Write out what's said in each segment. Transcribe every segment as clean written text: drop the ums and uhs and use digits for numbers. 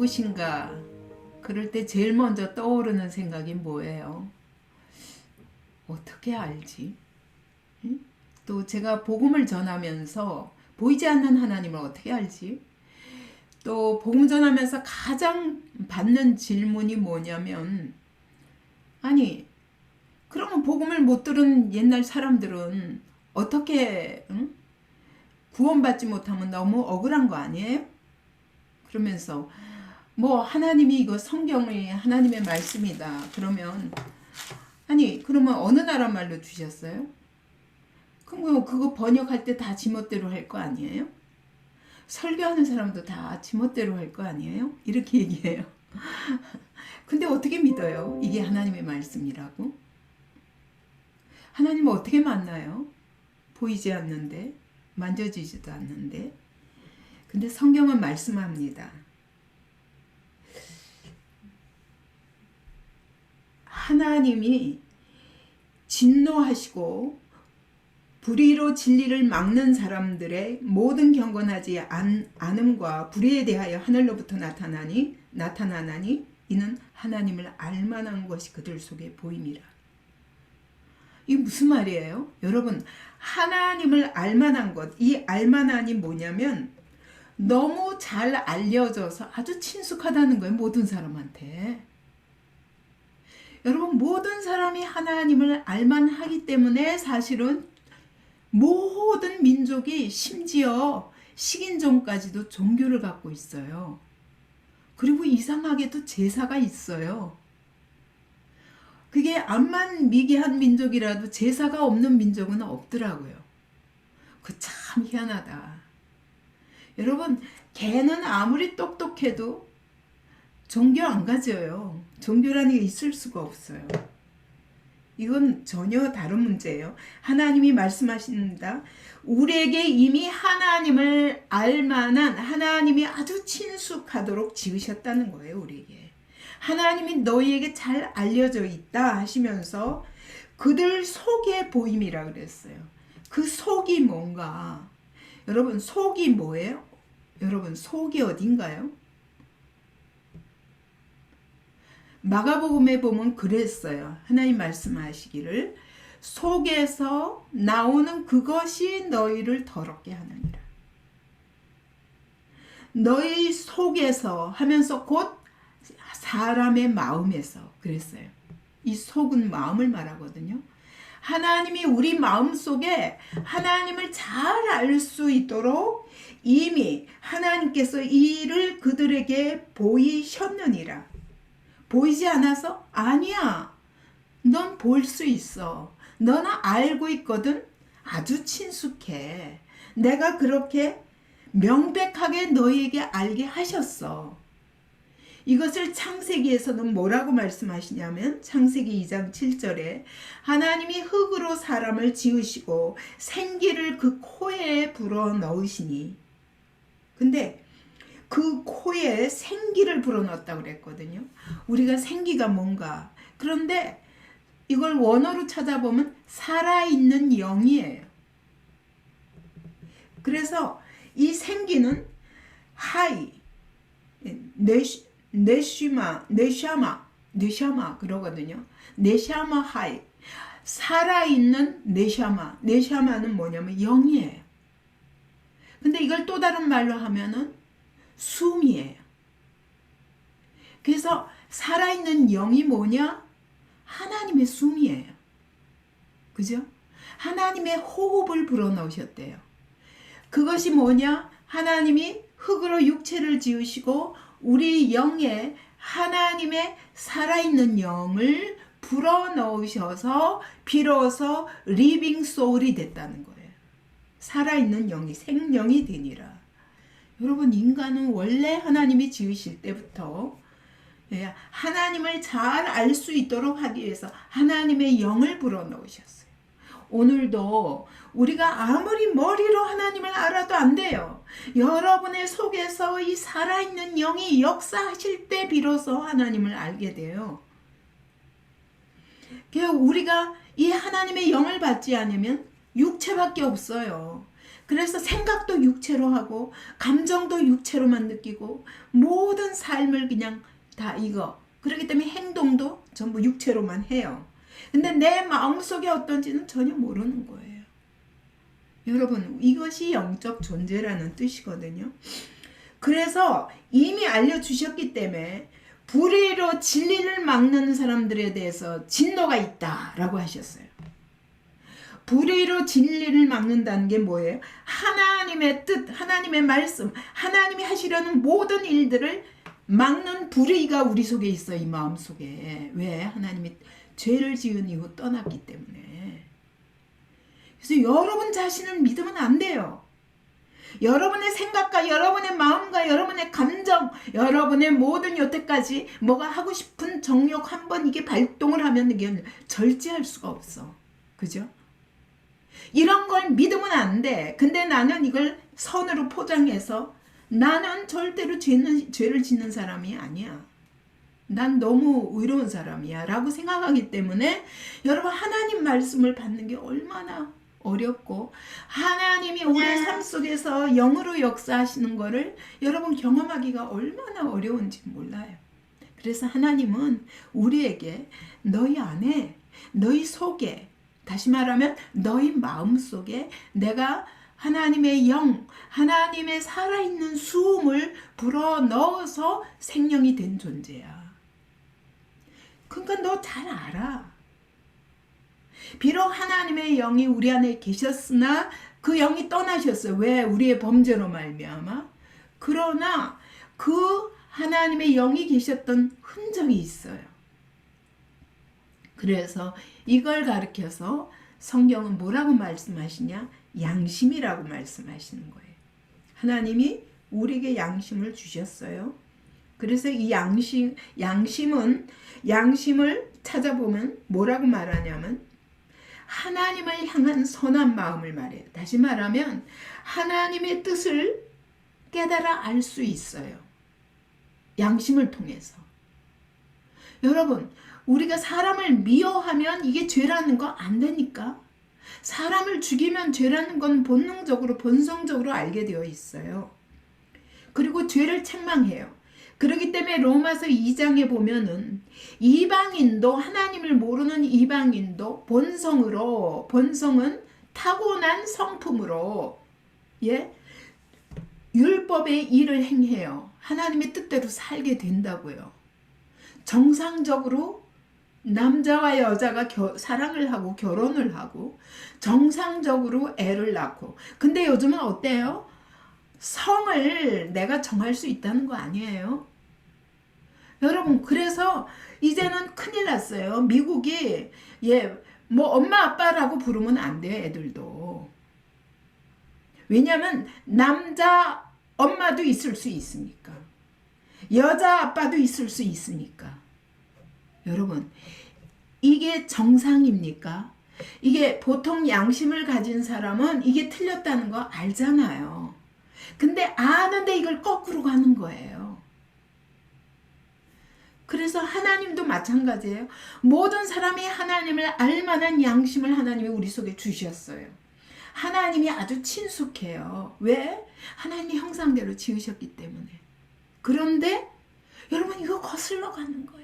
누구신가? 그럴 때 제일 먼저 떠오르는 생각이 뭐예요? 어떻게 알지? 응? 또 제가 복음을 전하면서 보이지 않는 하나님을 어떻게 알지? 또 복음 전하면서 가장 받는 질문이 뭐냐면, 아니 그러면 복음을 못 들은 옛날 사람들은 어떻게 구원받지 못하면 너무 억울한 거 아니에요? 그러면서 뭐 하나님이 이거 성경이 하나님의 말씀이다. 그러면 아니 그러면 어느 나라 말로 주셨어요? 그럼 그거 번역할 때 다 지멋대로 할 거 아니에요? 설교하는 사람도 다 지멋대로 할 거 아니에요? 이렇게 얘기해요. 근데 어떻게 믿어요? 이게 하나님의 말씀이라고? 하나님을 어떻게 만나요? 보이지 않는데, 만져지지도 않는데. 근데 성경은 말씀합니다. 하나님이 진노하시고 불의로 진리를 막는 사람들의 모든 경건하지 않음과 불의에 대하여 하늘로부터 나타나나니 이는 하나님을 알만한 것이 그들 속에 보임이라. 이게 무슨 말이에요? 여러분, 하나님을 알만한 것, 이 알만한이 뭐냐면 너무 잘 알려져서 아주 친숙하다는 거예요. 모든 사람한테. 여러분, 모든 사람이 하나님을 알만하기 때문에 사실은 모든 민족이 심지어 식인종까지도 종교를 갖고 있어요. 그리고 이상하게도 제사가 있어요. 그게 암만 미개한 민족이라도 제사가 없는 민족은 없더라고요. 그 참 희한하다. 여러분, 개는 아무리 똑똑해도 종교 안 가져요. 종교라는 게 있을 수가 없어요. 이건 전혀 다른 문제예요. 하나님이 말씀하십니다. 우리에게 이미 하나님을 알만한 하나님이 아주 친숙하도록 지으셨다는 거예요. 우리에게. 하나님이 너희에게 잘 알려져 있다 하시면서 그들 속에 보임이라 그랬어요. 그 속이 뭔가? 여러분, 속이 뭐예요? 여러분, 속이 어딘가요? 마가복음에 보면 그랬어요. 하나님 말씀하시기를 속에서 나오는 그것이 너희를 더럽게 하느니라. 너희 속에서 하면서 곧 사람의 마음에서 그랬어요. 이 속은 마음을 말하거든요. 하나님이 우리 마음속에 하나님을 잘 알 수 있도록 이미 하나님께서 이 일을 그들에게 보이셨느니라. 보이지 않아서? 아니야. 넌 볼 수 있어. 너는 알고 있거든. 아주 친숙해. 내가 그렇게 명백하게 너희에게 알게 하셨어. 이것을 창세기에서는 뭐라고 말씀하시냐면 창세기 2장 7절에 하나님이 흙으로 사람을 지으시고 생기를 그 코에 불어 넣으시니, 근데 그 코에 생기를 불어넣었다고 그랬거든요. 우리가 생기가 뭔가. 그런데 이걸 원어로 찾아보면 살아있는 영이에요. 그래서 이 생기는 하이, 네샤마 그러거든요. 네샤마 하이. 살아있는 네샤마는 뭐냐면 영이에요. 근데 이걸 또 다른 말로 하면은 숨이에요. 그래서 살아있는 영이 뭐냐? 하나님의 숨이에요. 그죠? 하나님의 호흡을 불어넣으셨대요. 그것이 뭐냐? 하나님이 흙으로 육체를 지으시고 우리 영에 하나님의 살아있는 영을 불어넣으셔서 비로소 리빙 소울이 됐다는 거예요. 살아있는 영이 생명이 되니라. 여러분, 인간은 원래 하나님이 지으실 때부터 하나님을 잘 알 수 있도록 하기 위해서 하나님의 영을 불어넣으셨어요. 오늘도 우리가 아무리 머리로 하나님을 알아도 안 돼요. 여러분의 속에서 이 살아있는 영이 역사하실 때 비로소 하나님을 알게 돼요. 우리가 이 하나님의 영을 받지 않으면 육체밖에 없어요. 그래서 생각도 육체로 하고 감정도 육체로만 느끼고 모든 삶을 그냥 다 이거. 그렇기 때문에 행동도 전부 육체로만 해요. 근데 내 마음속에 어떤지는 전혀 모르는 거예요. 여러분, 이것이 영적 존재라는 뜻이거든요. 그래서 이미 알려주셨기 때문에 불의로 진리를 막는 사람들에 대해서 진노가 있다라고 하셨어요. 불의로 진리를 막는다는 게 뭐예요? 하나님의 뜻, 하나님의 말씀, 하나님이 하시려는 모든 일들을 막는 불의가 우리 속에 있어, 이 마음 속에. 왜? 하나님이 죄를 지은 이후 떠났기 때문에. 그래서 여러분 자신을 믿으면 안 돼요. 여러분의 생각과 여러분의 마음과 여러분의 감정, 여러분의 모든 여태까지 뭐가 하고 싶은 정욕 한번 이게 발동을 하면 이게 절제할 수가 없어. 그죠? 이런 걸 믿으면 안 돼. 근데 나는 이걸 선으로 포장해서 나는 절대로 죄를 짓는 사람이 아니야. 난 너무 의로운 사람이야 라고 생각하기 때문에 여러분, 하나님 말씀을 받는 게 얼마나 어렵고 하나님이 우리 삶 속에서 영으로 역사하시는 거를 여러분 경험하기가 얼마나 어려운지 몰라요. 그래서 하나님은 우리에게 너희 안에, 너희 속에, 다시 말하면 너희 마음속에 내가 하나님의 영, 하나님의 살아있는 수음을 불어넣어서 생명이 된 존재야. 그러니까 너 잘 알아. 비록 하나님의 영이 우리 안에 계셨으나 그 영이 떠나셨어요. 왜? 우리의 범죄로 말미암아. 그러나 그 하나님의 영이 계셨던 흔적이 있어요. 그래서 이걸 가리켜서 성경은 뭐라고 말씀하시냐? 양심이라고 말씀하시는 거예요. 하나님이 우리에게 양심을 주셨어요. 그래서 이 양심을 찾아보면 뭐라고 말하냐면 하나님을 향한 선한 마음을 말해요. 다시 말하면 하나님의 뜻을 깨달아 알 수 있어요. 양심을 통해서. 여러분, 우리가 사람을 미워하면 이게 죄라는 거 안 되니까. 사람을 죽이면 죄라는 건 본능적으로, 본성적으로 알게 되어 있어요. 그리고 죄를 책망해요. 그렇기 때문에 로마서 2장에 보면은 이방인도, 하나님을 모르는 이방인도 본성은 타고난 성품으로 율법의 일을 행해요. 하나님의 뜻대로 살게 된다고요. 정상적으로 남자와 여자가 사랑을 하고 결혼을 하고 정상적으로 애를 낳고. 근데 요즘은 어때요? 성을 내가 정할 수 있다는 거 아니에요? 여러분, 그래서 이제는 큰일 났어요. 미국이 뭐 엄마 아빠라고 부르면 안 돼요. 애들도. 왜냐하면 남자 엄마도 있을 수 있으니까. 여자 아빠도 있을 수 있으니까. 여러분, 이게 정상입니까? 이게 보통 양심을 가진 사람은 이게 틀렸다는 거 알잖아요. 근데 아는데 이걸 거꾸로 가는 거예요. 그래서 하나님도 마찬가지예요. 모든 사람이 하나님을 알만한 양심을 하나님이 우리 속에 주셨어요. 하나님이 아주 친숙해요. 왜? 하나님의 형상대로 지으셨기 때문에. 그런데 여러분, 이거 거슬러 가는 거예요.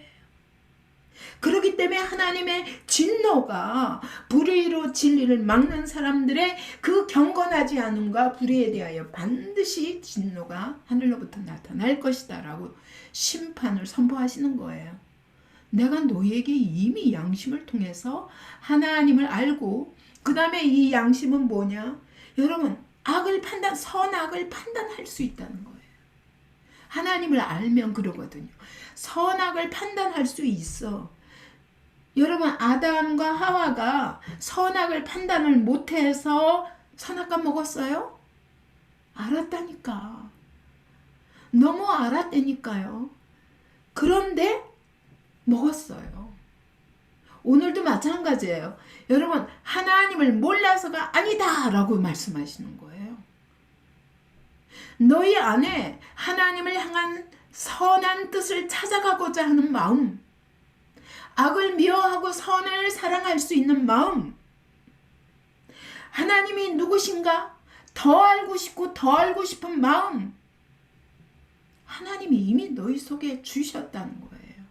그렇기 때문에 하나님의 진노가 불의로 진리를 막는 사람들의 그 경건하지 않음과 불의에 대하여 반드시 진노가 하늘로부터 나타날 것이다 라고 심판을 선포하시는 거예요. 내가 너희에게 이미 양심을 통해서 하나님을 알고, 그 다음에 이 양심은 뭐냐? 여러분, 선악을 판단할 수 있다는 거예요. 하나님을 알면 그러거든요. 선악을 판단할 수 있어. 여러분, 아담과 하와가 선악을 판단을 못해서 선악과 먹었어요? 알았다니까. 너무 알았다니까요. 그런데 먹었어요. 오늘도 마찬가지예요. 여러분, 하나님을 몰라서가 아니다 라고 말씀하시는 거예요. 너희 안에 하나님을 향한 선한 뜻을 찾아가고자 하는 마음, 악을 미워하고 선을 사랑할 수 있는 마음, 하나님이 누구신가? 더 알고 싶고 더 알고 싶은 마음 하나님이 이미 너희 속에 주셨다는 거예요.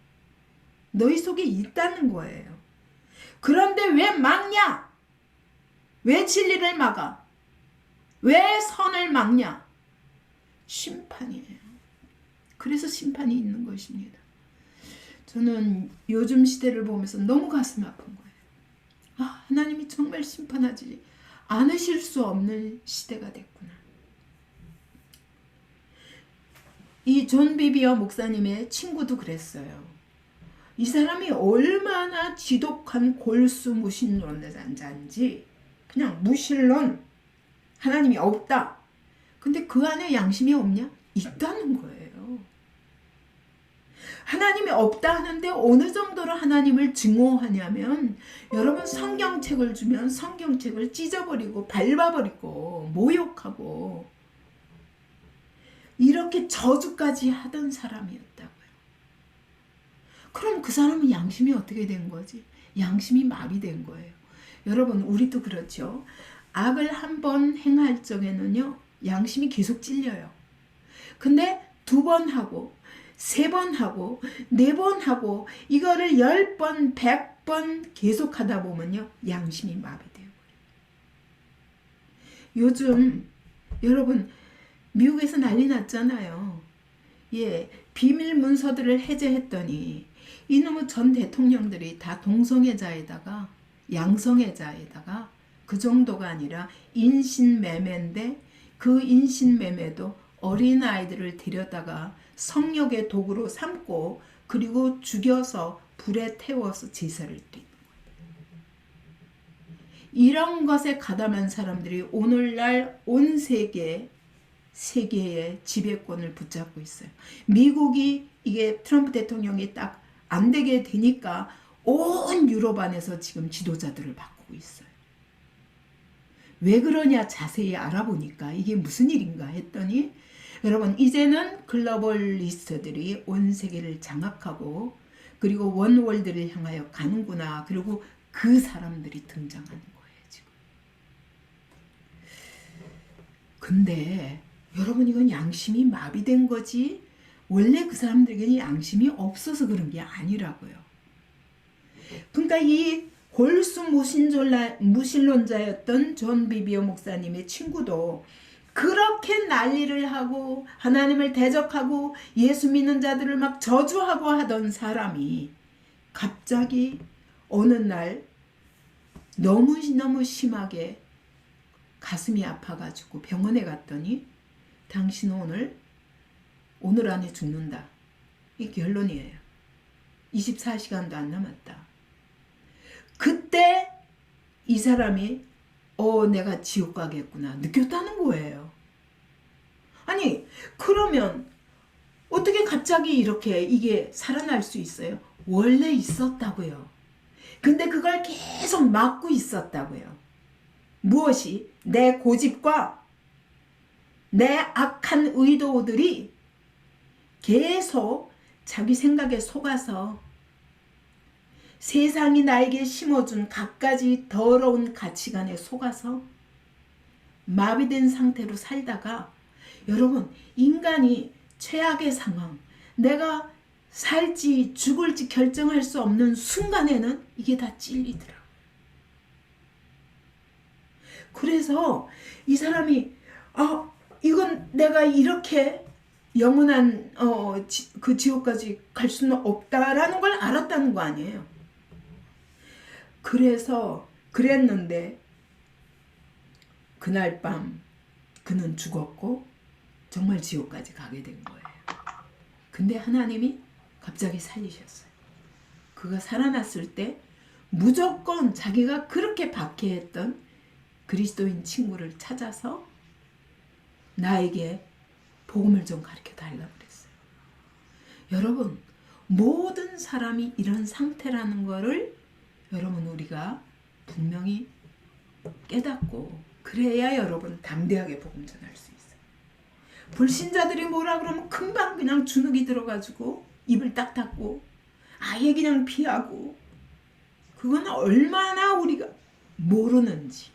너희 속에 있다는 거예요. 그런데 왜 막냐? 왜 진리를 막아? 왜 선을 막냐? 심판이에요. 그래서 심판이 있는 것입니다. 저는 요즘 시대를 보면서 너무 가슴 아픈 거예요. 아, 하나님이 정말 심판하지 않으실 수 없는 시대가 됐구나. 이 존 비비어 목사님의 친구도 그랬어요. 이 사람이 얼마나 지독한 골수 무신론자인지, 그냥 무신론, 하나님이 없다. 근데 그 안에 양심이 없냐? 있다는 거예요. 하나님이 없다 하는데 어느 정도로 하나님을 증오하냐면, 여러분 성경책을 주면 성경책을 찢어버리고 밟아버리고 모욕하고 이렇게 저주까지 하던 사람이었다고요. 그럼 그 사람은 양심이 어떻게 된 거지? 양심이 마비된 거예요. 여러분 우리도 그렇죠. 악을 한번 행할 적에는요, 양심이 계속 찔려요. 근데 2번 하고 3번 하고 4번 하고 이거를 10번 100번 계속 하다 보면요, 양심이 마비돼요. 요즘 여러분 미국에서 난리 났잖아요. 예, 비밀 문서들을 해제했더니 이놈의 전 대통령들이 다 동성애자에다가 양성애자에다가 그 정도가 아니라 인신매매인데, 그 인신매매도 어린아이들을 데려다가 성욕의 도구로 삼고 그리고 죽여서 불에 태워서 제사를 드리는 거예요. 이런 것에 가담한 사람들이 오늘날 온 세계의 지배권을 붙잡고 있어요. 미국이 이게 트럼프 대통령이 딱 안 되게 되니까 온 유럽 안에서 지금 지도자들을 바꾸고 있어요. 왜 그러냐 자세히 알아보니까 이게 무슨 일인가 했더니, 여러분 이제는 글로벌리스트들이 온 세계를 장악하고 그리고 원월드를 향하여 가는구나. 그리고 그 사람들이 등장하는 거예요 지금. 근데 여러분 이건 양심이 마비된 거지, 원래 그 사람들에게는 양심이 없어서 그런 게 아니라고요. 그러니까 이 골수 무신론자였던 존 비비어 목사님의 친구도 그렇게 난리를 하고 하나님을 대적하고 예수 믿는 자들을 막 저주하고 하던 사람이 갑자기 어느 날 너무너무 심하게 가슴이 아파가지고 병원에 갔더니 당신은 오늘 안에 죽는다. 이게 결론이에요. 24시간도 안 남았다. 그때 이 사람이 내가 지옥 가겠구나 느꼈다는 거예요. 아니 그러면 어떻게 갑자기 이렇게 이게 살아날 수 있어요? 원래 있었다고요. 근데 그걸 계속 막고 있었다고요. 무엇이? 내 고집과 내 악한 의도들이 계속 자기 생각에 속아서 세상이 나에게 심어준 갖가지 더러운 가치관에 속아서 마비된 상태로 살다가, 여러분 인간이 최악의 상황, 내가 살지 죽을지 결정할 수 없는 순간에는 이게 다 찔리더라고요. 그래서 이 사람이 이건 내가 이렇게 영원한 그 지옥까지 갈 수는 없다라는 걸 알았다는 거 아니에요. 그래서 그랬는데 그날 밤 그는 죽었고 정말 지옥까지 가게 된 거예요. 근데 하나님이 갑자기 살리셨어요. 그가 살아났을 때 무조건 자기가 그렇게 박해했던 그리스도인 친구를 찾아서 나에게 복음을 좀 가르쳐 달라고 그랬어요. 여러분 모든 사람이 이런 상태라는 거를 여러분 우리가 분명히 깨닫고 그래야 여러분 담대하게 복음 전할 수 있어요. 불신자들이 뭐라 그러면 금방 그냥 주눅이 들어가지고 입을 딱 닫고 아예 그냥 피하고, 그건 얼마나 우리가 모르는지.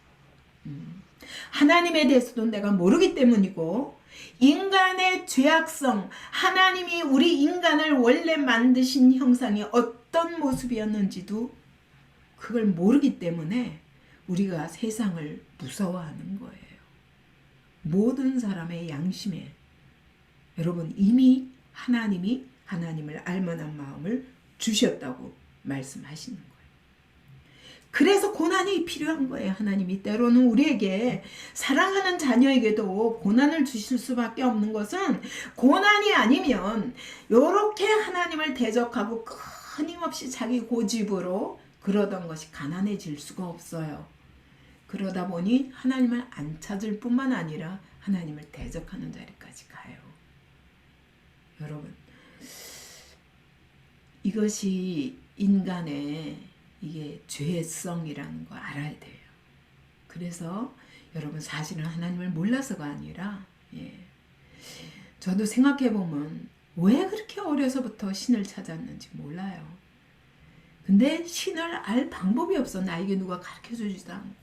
하나님에 대해서도 내가 모르기 때문이고, 인간의 죄악성, 하나님이 우리 인간을 원래 만드신 형상이 어떤 모습이었는지도 그걸 모르기 때문에 우리가 세상을 무서워하는 거예요. 모든 사람의 양심에, 여러분, 이미 하나님이 하나님을 알만한 마음을 주셨다고 말씀하시는 거예요. 그래서 고난이 필요한 거예요. 하나님이 때로는 우리에게, 사랑하는 자녀에게도 고난을 주실 수밖에 없는 것은, 고난이 아니면 이렇게 하나님을 대적하고 끊임없이 자기 고집으로 그러던 것이 가난해질 수가 없어요. 그러다 보니 하나님을 안 찾을 뿐만 아니라 하나님을 대적하는 자리까지 가요. 여러분, 이것이 인간의 이게 죄성이라는 거 알아야 돼요. 그래서 여러분, 사실은 하나님을 몰라서가 아니라, 저도 생각해보면 왜 그렇게 어려서부터 신을 찾았는지 몰라요. 근데 신을 알 방법이 없어. 나에게 누가 가르쳐주지도 않고.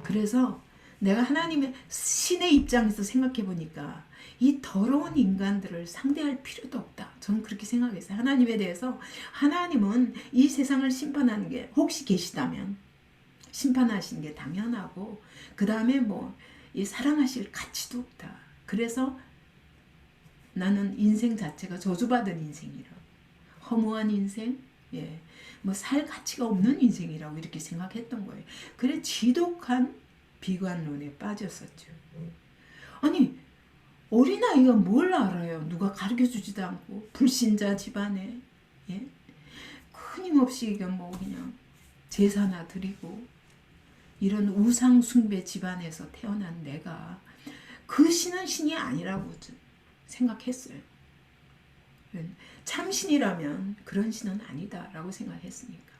그래서 내가 하나님의 신의 입장에서 생각해보니까 이 더러운 인간들을 상대할 필요도 없다. 저는 그렇게 생각했어요. 하나님에 대해서, 하나님은 이 세상을 심판하는 게 혹시 계시다면 심판하시는 게 당연하고, 그 다음에 이 사랑하실 가치도 없다. 그래서 나는 인생 자체가 저주받은 인생이라, 허무한 인생, 살 가치가 없는 인생이라고 이렇게 생각했던 거예요. 그래 지독한 비관론에 빠졌었죠. 아니, 어린아이가 뭘 알아요? 누가 가르쳐주지도 않고, 불신자 집안에, 끊임없이 그냥 제사나 드리고, 이런 우상 숭배 집안에서 태어난 내가 그 신은 신이 아니라고 생각했어요. 참신이라면 그런 신은 아니다라고 생각했으니까.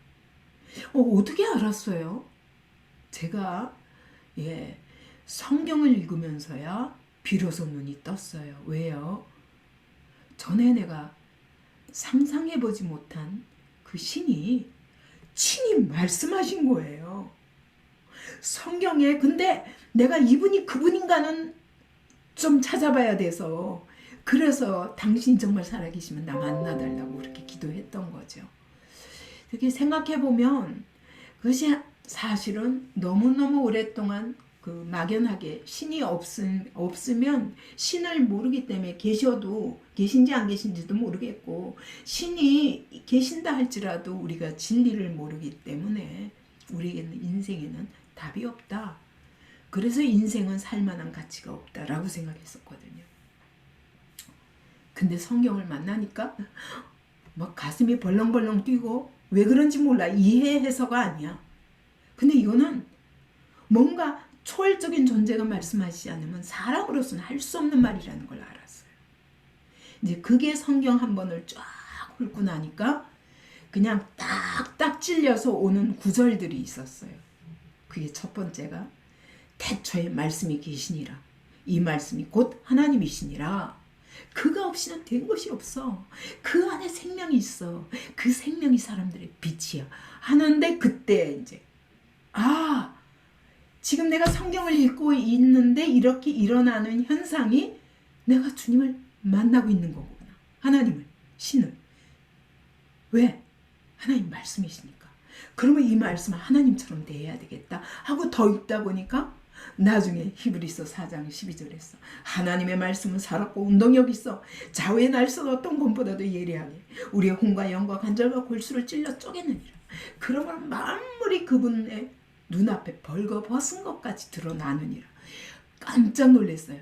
어떻게 알았어요? 제가 성경을 읽으면서야 비로소 눈이 떴어요. 왜요? 전에 내가 상상해보지 못한 그 신이 친히 말씀하신 거예요. 성경에. 근데 내가 이분이 그분인가는 좀 찾아봐야 돼서, 그래서 당신이 정말 살아계시면 나 만나달라고 그렇게 기도했던 거죠. 이렇게 생각해보면 그것이 사실은 너무너무 오랫동안 막연하게 신이 없으면 신을 모르기 때문에, 계신지 안 계신지도 모르겠고, 신이 계신다 할지라도 우리가 진리를 모르기 때문에 우리에게는, 인생에는 답이 없다. 그래서 인생은 살만한 가치가 없다라고 생각했었거든요. 근데 성경을 만나니까 막 가슴이 벌렁벌렁 뛰고, 왜 그런지 몰라. 이해해서가 아니야. 근데 이거는 뭔가 초월적인 존재가 말씀하시지 않으면 사람으로서는 할 수 없는 말이라는 걸 알았어요. 이제 그게 성경 한 번을 쫙 훑고 나니까 그냥 딱딱 찔려서 오는 구절들이 있었어요. 그게 첫 번째가, 태초에 말씀이 계시니라. 이 말씀이 곧 하나님이시니라. 그가 없이는 된 것이 없어. 그 안에 생명이 있어. 그 생명이 사람들의 빛이야. 하는데 그때 이제, 지금 내가 성경을 읽고 있는데 이렇게 일어나는 현상이 내가 주님을 만나고 있는 거구나. 하나님을, 신을. 왜? 하나님 말씀이시니까. 그러면 이 말씀은 하나님처럼 대해야 되겠다 하고 더 읽다 보니까 나중에 히브리서 4장 12절에서 하나님의 말씀은 살았고 운동력 있어 좌우의 날선 어떤 검보다도 예리하게 우리의 혼과 영과 관절과 골수를 찔러 쪼개느니라. 그러면 만물이 그분의 눈앞에 벌거벗은 것까지 드러나느니라. 깜짝 놀랐어요.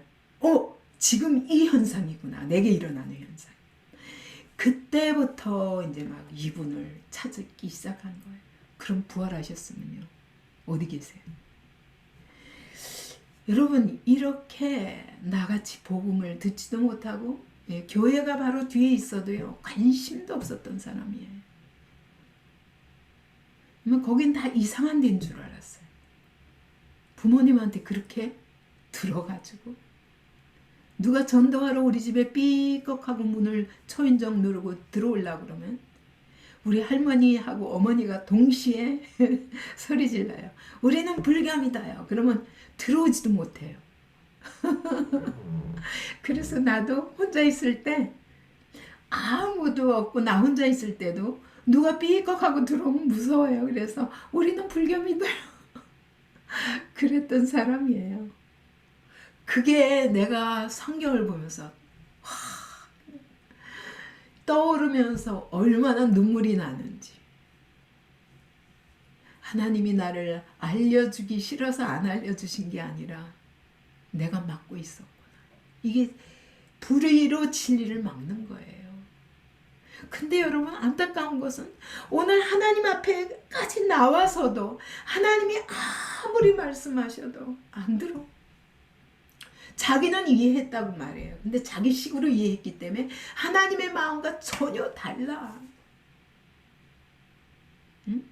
지금 이 현상이구나. 내게 일어나는 현상. 그때부터 이제 막 이분을 찾기 시작한 거예요. 그럼 부활하셨으면요, 어디 계세요? 여러분, 이렇게 나같이 복음을 듣지도 못하고, 교회가 바로 뒤에 있어도요 관심도 없었던 사람이에요. 거긴 다 이상한 데인 줄 알았어요. 부모님한테 그렇게 들어가지고 누가 전도하러 우리 집에 삐걱하고 문을 초인종 누르고 들어오려고 그러면 우리 할머니하고 어머니가 동시에 소리 질러요. 우리는 불감이다요. 그러면 들어오지도 못해요. 그래서 나도 혼자 있을 때 아무도 없고 나 혼자 있을 때도 누가 삐걱하고 들어오면 무서워요. 그래서 우리는 불감이다요. 그랬던 사람이에요. 그게 내가 성경을 보면서 떠오르면서 얼마나 눈물이 나는지. 하나님이 나를 알려주기 싫어서 안 알려주신 게 아니라 내가 막고 있었구나. 이게 불의로 진리를 막는 거예요. 근데 여러분 안타까운 것은 오늘 하나님 앞에까지 나와서도 하나님이 아무리 말씀하셔도 안 들어. 자기는 이해했다고 말해요. 근데 자기 식으로 이해했기 때문에 하나님의 마음과 전혀 달라. 응?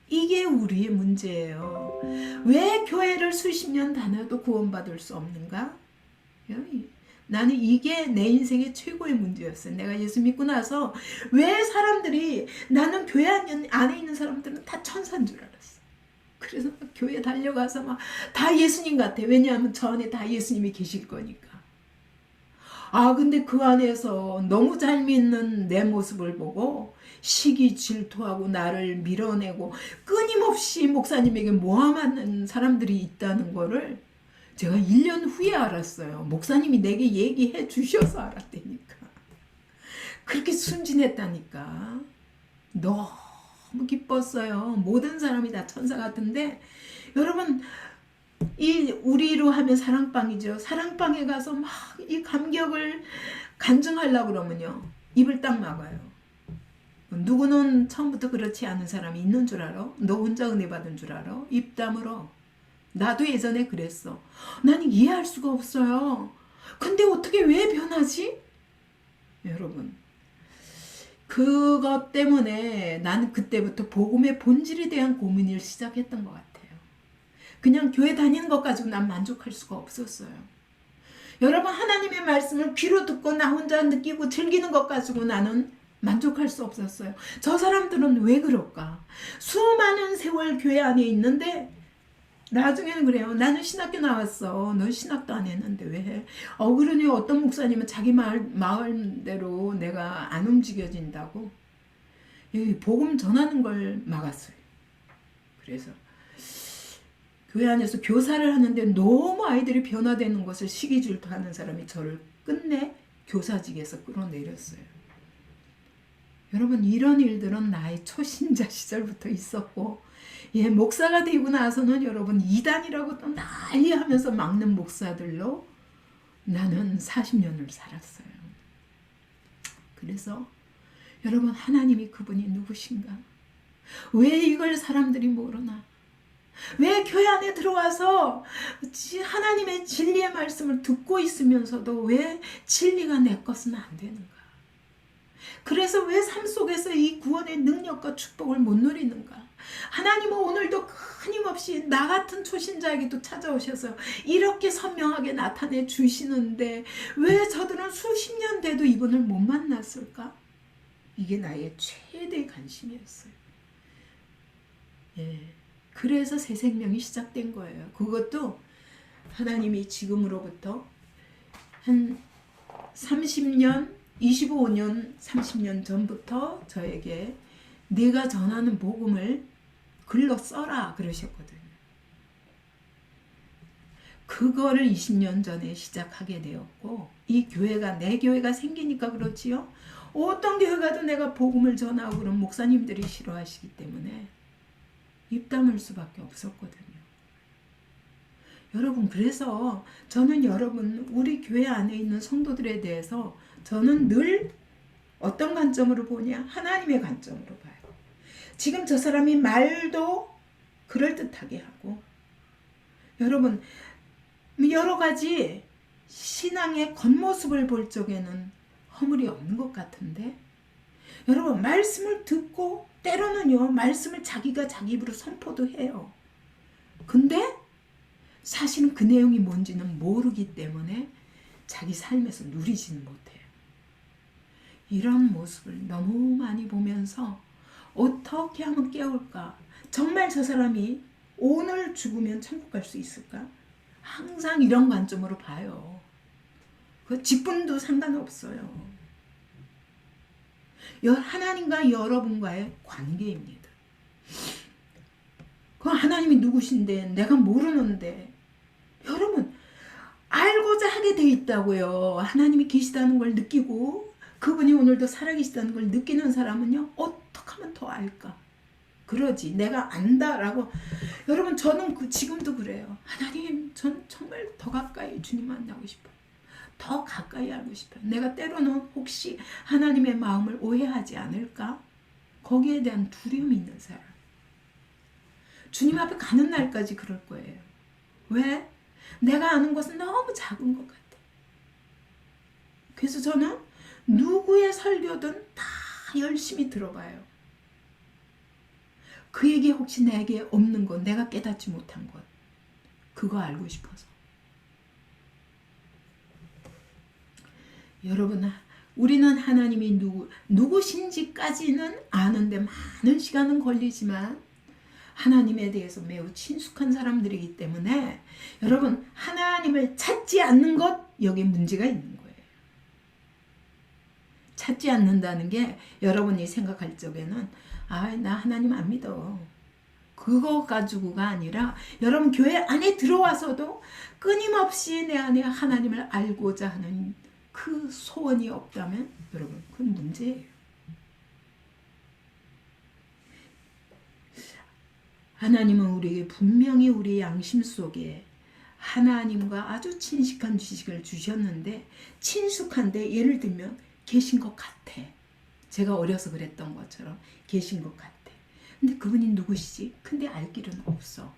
이게 우리의 문제예요. 왜 교회를 수십 년 다녀도 구원받을 수 없는가? 나는 이게 내 인생의 최고의 문제였어요. 내가 예수 믿고 나서 왜 사람들이 나는 교회 안에 있는 사람들은 다 천사인 줄 알았어. 그래서 교회 달려가서 막 다 예수님 같아. 왜냐하면 저 안에 다 예수님이 계실 거니까. 근데 그 안에서 너무 잘 믿는 내 모습을 보고 시기 질투하고 나를 밀어내고 끊임없이 목사님에게 모함하는 사람들이 있다는 거를 제가 1년 후에 알았어요. 목사님이 내게 얘기해 주셔서 알았다니까. 그렇게 순진했다니까. 너무 기뻤어요. 모든 사람이 다 천사 같은데 여러분 이 우리로 하면 사랑방이죠. 사랑방에 가서 막 이 감격을 간증하려고 그러면요. 입을 딱 막아요. 누구는 처음부터 그렇지 않은 사람이 있는 줄 알아? 너 혼자 은혜 받은 줄 알아? 입 다물어. 나도 예전에 그랬어. 나는 이해할 수가 없어요. 근데 어떻게 왜 변하지? 여러분. 그것 때문에 나는 그때부터 복음의 본질에 대한 고민을 시작했던 것 같아요. 그냥 교회 다니는 것 가지고 난 만족할 수가 없었어요. 여러분 하나님의 말씀을 귀로 듣고 나 혼자 느끼고 즐기는 것 가지고 나는 만족할 수 없었어요. 저 사람들은 왜 그럴까? 수많은 세월 교회 안에 있는데 나중에는 그래요. 나는 신학교 나왔어. 넌 신학도 안 했는데 왜 해? 그러니 어떤 목사님은 자기 마음대로 내가 안 움직여진다고 복음 전하는 걸 막았어요. 그래서 교회 안에서 교사를 하는데 너무 아이들이 변화되는 것을 시기 질투하는 사람이 저를 끝내 교사직에서 끌어내렸어요. 여러분 이런 일들은 나의 초신자 시절부터 있었고 목사가 되고 나서는 여러분 이단이라고 또 난리하면서 막는 목사들로 나는 40년을 살았어요. 그래서 여러분 하나님이 그분이 누구신가? 왜 이걸 사람들이 모르나? 왜 교회 안에 들어와서 하나님의 진리의 말씀을 듣고 있으면서도 왜 진리가 내 것은 안 되는가? 그래서 왜 삶 속에서 이 구원의 능력과 축복을 못 누리는가? 하나님은 오늘도 끊임없이 나 같은 초신자에게도 찾아오셔서 이렇게 선명하게 나타내 주시는데 왜 저들은 수십 년 돼도 이분을 못 만났을까? 이게 나의 최대의 관심이었어요. 그래서 새 생명이 시작된 거예요. 그것도 하나님이 지금으로부터 한 30년, 25년, 30년 전부터 저에게 네가 전하는 복음을 글로 써라 그러셨거든요. 그거를 20년 전에 시작하게 되었고 이 교회가 내 교회가 생기니까 그렇지요. 어떤 교회 가도 내가 복음을 전하고 그런 목사님들이 싫어하시기 때문에 입 다물 수밖에 없었거든요. 여러분 그래서 저는 여러분 우리 교회 안에 있는 성도들에 대해서 저는 늘 어떤 관점으로 보냐? 하나님의 관점으로 봐요. 지금 저 사람이 말도 그럴듯하게 하고 여러분 여러 가지 신앙의 겉모습을 볼 적에는 허물이 없는 것 같은데 여러분 말씀을 듣고 때로는요 말씀을 자기가 자기 입으로 선포도 해요. 근데 사실은 그 내용이 뭔지는 모르기 때문에 자기 삶에서 누리지는 못해요. 이런 모습을 너무 많이 보면서 어떻게 하면 깨울까? 정말 저 사람이 오늘 죽으면 천국 갈 수 있을까? 항상 이런 관점으로 봐요. 그 직분도 상관없어요. 하나님과 여러분과의 관계입니다. 그 하나님이 누구신데 내가 모르는데, 여러분 알고자 하게 돼 있다고요. 하나님이 계시다는 걸 느끼고 그분이 오늘도 살아계시다는 걸 느끼는 사람은요, 어떻게 하면 더 알까? 그러지. 내가 안다라고. 여러분 저는 지금도 그래요. 하나님, 전 정말 더 가까이 주님 만나고 싶어요. 더 가까이 알고 싶어요. 내가 때로는 혹시 하나님의 마음을 오해하지 않을까? 거기에 대한 두려움이 있는 사람. 주님 앞에 가는 날까지 그럴 거예요. 왜? 내가 아는 것은 너무 작은 것 같아. 그래서 저는 누구의 설교든 다 열심히 들어봐요. 그에게 혹시 내게 없는 것, 내가 깨닫지 못한 것, 그거 알고 싶어서. 여러분, 우리는 하나님이 누구신지까지는 아는데 많은 시간은 걸리지만 하나님에 대해서 매우 친숙한 사람들이기 때문에 여러분, 하나님을 찾지 않는 것, 여기 문제가 있는 거예요. 찾지 않는다는 게 여러분이 생각할 적에는 나 하나님 안 믿어. 그거 가지고가 아니라 여러분 교회 안에 들어와서도 끊임없이 내 안에 하나님을 알고자 하는 그 소원이 없다면 여러분 그건 문제예요. 하나님은 우리에게 분명히 우리 양심 속에 하나님과 아주 친숙한 지식을 주셨는데, 친숙한데 예를 들면 계신 것 같아. 제가 어려서 그랬던 것처럼 계신 것 같아. 근데 그분이 누구시지? 근데 알 길은 없어.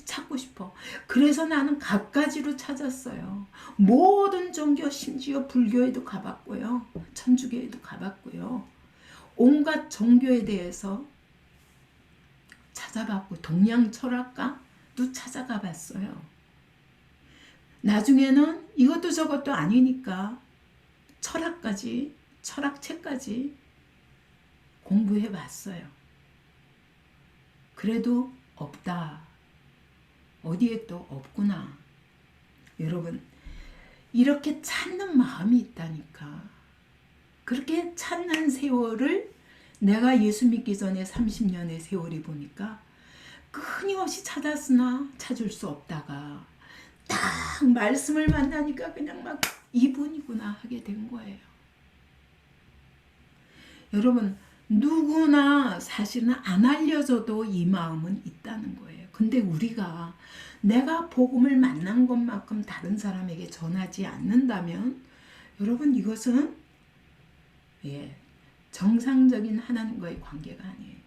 찾고 싶어. 그래서 나는 갖가지로 찾았어요. 모든 종교, 심지어 불교에도 가봤고요. 천주교에도 가봤고요. 온갖 종교에 대해서 찾아봤고, 동양 철학가도 찾아가 봤어요. 나중에는 이것도 저것도 아니니까 철학책까지 공부해 봤어요. 그래도 없다. 어디에 또 없구나. 여러분, 이렇게 찾는 마음이 있다니까. 그렇게 찾는 세월을 내가 예수 믿기 전에 30년의 세월이 보니까 끊임없이 찾았으나 찾을 수 없다가 딱 말씀을 만나니까 그냥 막 이분이구나 하게 된 거예요. 여러분, 누구나 사실은 안 알려져도 이 마음은 있다는 거예요. 근데 우리가 내가 복음을 만난 것만큼 다른 사람에게 전하지 않는다면 여러분 이것은 정상적인 하나님과의 관계가 아니에요.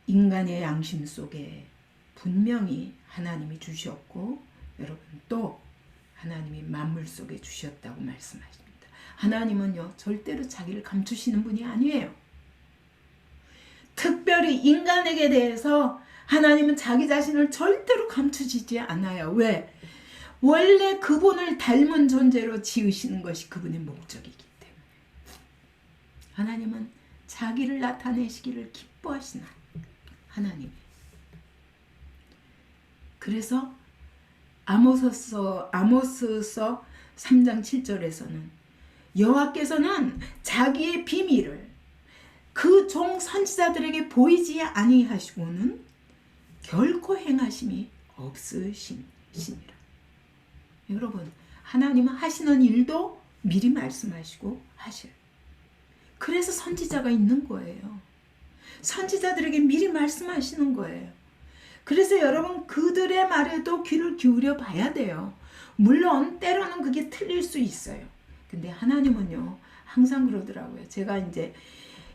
인간의 양심 속에 분명히 하나님이 주셨고 여러분 또 하나님이 만물 속에 주셨다고 말씀하십니다. 하나님은요 절대로 자기를 감추시는 분이 아니에요. 특별히 인간에게 대해서 하나님은 자기 자신을 절대로 감추시지 않아요. 왜? 원래 그분을 닮은 존재로 지으시는 것이 그분의 목적이기 때문에. 하나님은 자기를 나타내시기를 기뻐하시는 하나님. 그래서 아모스서 3장 7절에서는 여호와께서는 자기의 비밀을 그 종 선지자들에게 보이지 아니하시고는 결코 행하심이 없으시니라. 여러분, 하나님은 하시는 일도 미리 말씀하시고 하셔요. 그래서 선지자가 있는 거예요. 선지자들에게 미리 말씀하시는 거예요. 그래서 여러분 그들의 말에도 귀를 기울여 봐야 돼요. 물론 때로는 그게 틀릴 수 있어요. 근데 하나님은요 항상 그러더라고요. 제가 이제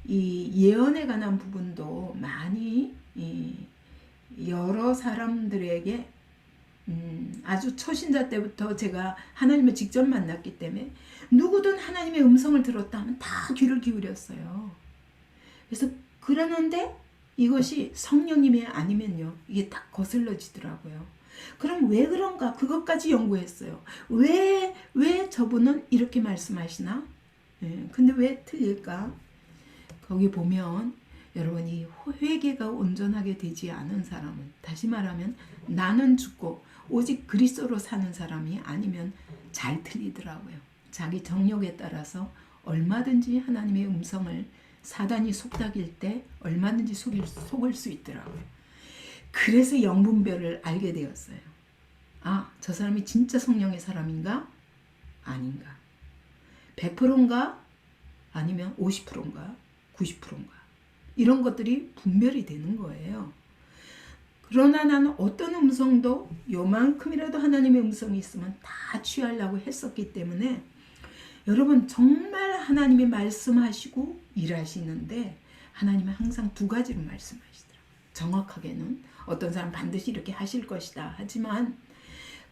이 예언에 관한 부분도 많이 여러 사람들에게 아주 초신자 때부터 제가 하나님을 직접 만났기 때문에 누구든 하나님의 음성을 들었다 하면 다 귀를 기울였어요. 그래서 그러는데 이것이 성령님이 아니면요 이게 딱 거슬러지더라고요. 그럼 왜 그런가? 그것까지 연구했어요. 왜 저분은 이렇게 말씀하시나? 예, 근데 왜 틀릴까? 거기 보면 여러분이 회개가 온전하게 되지 않은 사람은, 다시 말하면 나는 죽고 오직 그리스도로 사는 사람이 아니면 잘 틀리더라고요. 자기 정욕에 따라서 얼마든지 하나님의 음성을 사단이 속닥일 때 얼마든지 속을 수 있더라고요. 그래서 영분별을 알게 되었어요. 아, 저 사람이 진짜 성령의 사람인가? 아닌가? 100%인가? 아니면 50%인가? 90%인가? 이런 것들이 분별이 되는 거예요. 그러나 나는 어떤 음성도 요만큼이라도 하나님의 음성이 있으면 다 취하려고 했었기 때문에 여러분 정말 하나님이 말씀하시고 일하시는데 하나님은 항상 두 가지로 말씀하시더라고요. 정확하게는 어떤 사람 반드시 이렇게 하실 것이다 하지만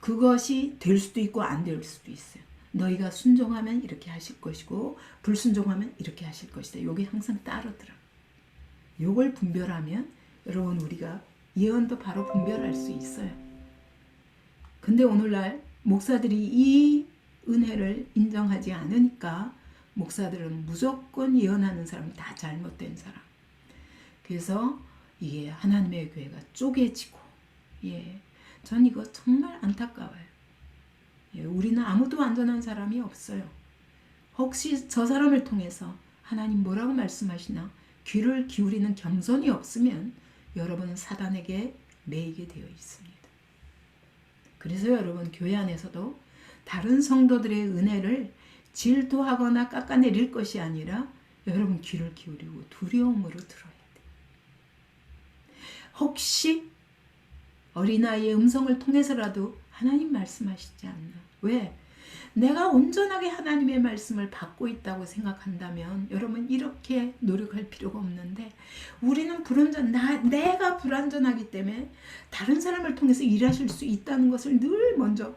그것이 될 수도 있고 안 될 수도 있어요. 너희가 순종하면 이렇게 하실 것이고 불순종하면 이렇게 하실 것이다. 이게 항상 따르더라고요. 이걸 분별하면 여러분 우리가 예언도 바로 분별할 수 있어요. 근데 오늘날 목사들이 이 은혜를 인정하지 않으니까 목사들은 무조건 예언하는 사람이 다 잘못된 사람. 그래서 이게 하나님의 교회가 쪼개지고, 예, 전 이거 정말 안타까워요. 예, 우리는 아무도 완전한 사람이 없어요. 혹시 저 사람을 통해서 하나님 뭐라고 말씀하시나 귀를 기울이는 겸손이 없으면 여러분은 사단에게 매이게 되어 있습니다. 그래서 여러분 교회 안에서도 다른 성도들의 은혜를 질투하거나 깎아내릴 것이 아니라 여러분 귀를 기울이고 두려움으로 들어야 돼요. 혹시 어린아이의 음성을 통해서라도 하나님 말씀하시지 않나? 왜? 내가 온전하게 하나님의 말씀을 받고 있다고 생각한다면 여러분 이렇게 노력할 필요가 없는데 우리는 내가 불완전하기 때문에 다른 사람을 통해서 일하실 수 있다는 것을 늘 먼저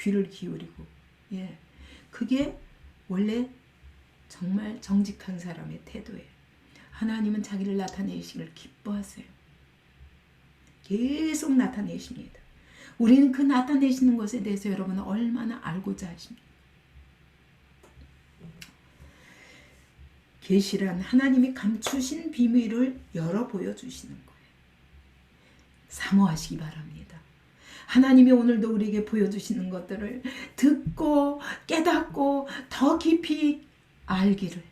귀를 기울이고, 예, 그게 원래 정말 정직한 사람의 태도예요. 하나님은 자기를 나타내시기를 기뻐하세요. 계속 나타내십니다. 우리는 그 나타내시는 것에 대해서 여러분은 얼마나 알고자 하십니까? 계시란 하나님이 감추신 비밀을 열어 보여주시는 거예요. 사모하시기 바랍니다. 하나님이 오늘도 우리에게 보여주시는 것들을 듣고 깨닫고 더 깊이 알기를,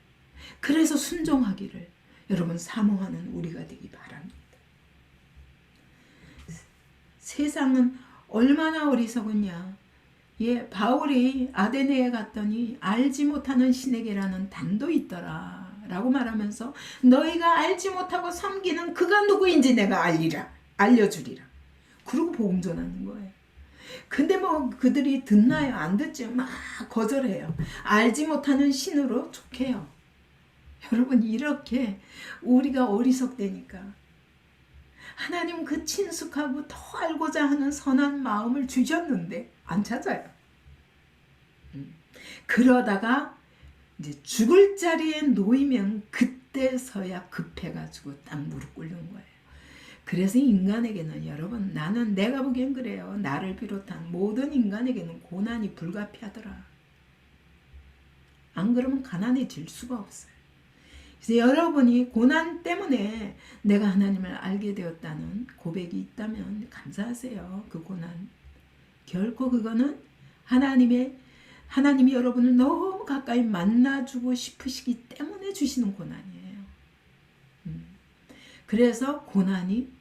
그래서 순종하기를 여러분 사모하는 우리가 되기 바랍니다. 세상은 얼마나 어리석으냐. 예, 바울이 아데네에 갔더니 알지 못하는 신에게라는 단도 있더라 라고 말하면서 너희가 알지 못하고 섬기는 그가 누구인지 내가 알려주리라. 그러고 복음 전하는 거예요. 근데 뭐 그들이 듣나요? 안 듣죠. 막 거절해요. 알지 못하는 신으로 족해요. 여러분 이렇게 우리가 어리석대니까 하나님 그 친숙하고 더 알고자 하는 선한 마음을 주셨는데 안 찾아요. 그러다가 이제 죽을 자리에 놓이면 그때서야 급해가지고 딱 무릎 꿇는 거예요. 그래서 인간에게는 여러분 나는 내가 보기엔 그래요. 나를 비롯한 모든 인간에게는 고난이 불가피하더라. 안 그러면 가난해질 수가 없어요. 그래서 여러분이 고난 때문에 내가 하나님을 알게 되었다는 고백이 있다면 감사하세요. 그 고난. 결코 그거는 하나님이 여러분을 너무 가까이 만나주고 싶으시기 때문에 주시는 고난이에요. 그래서 고난이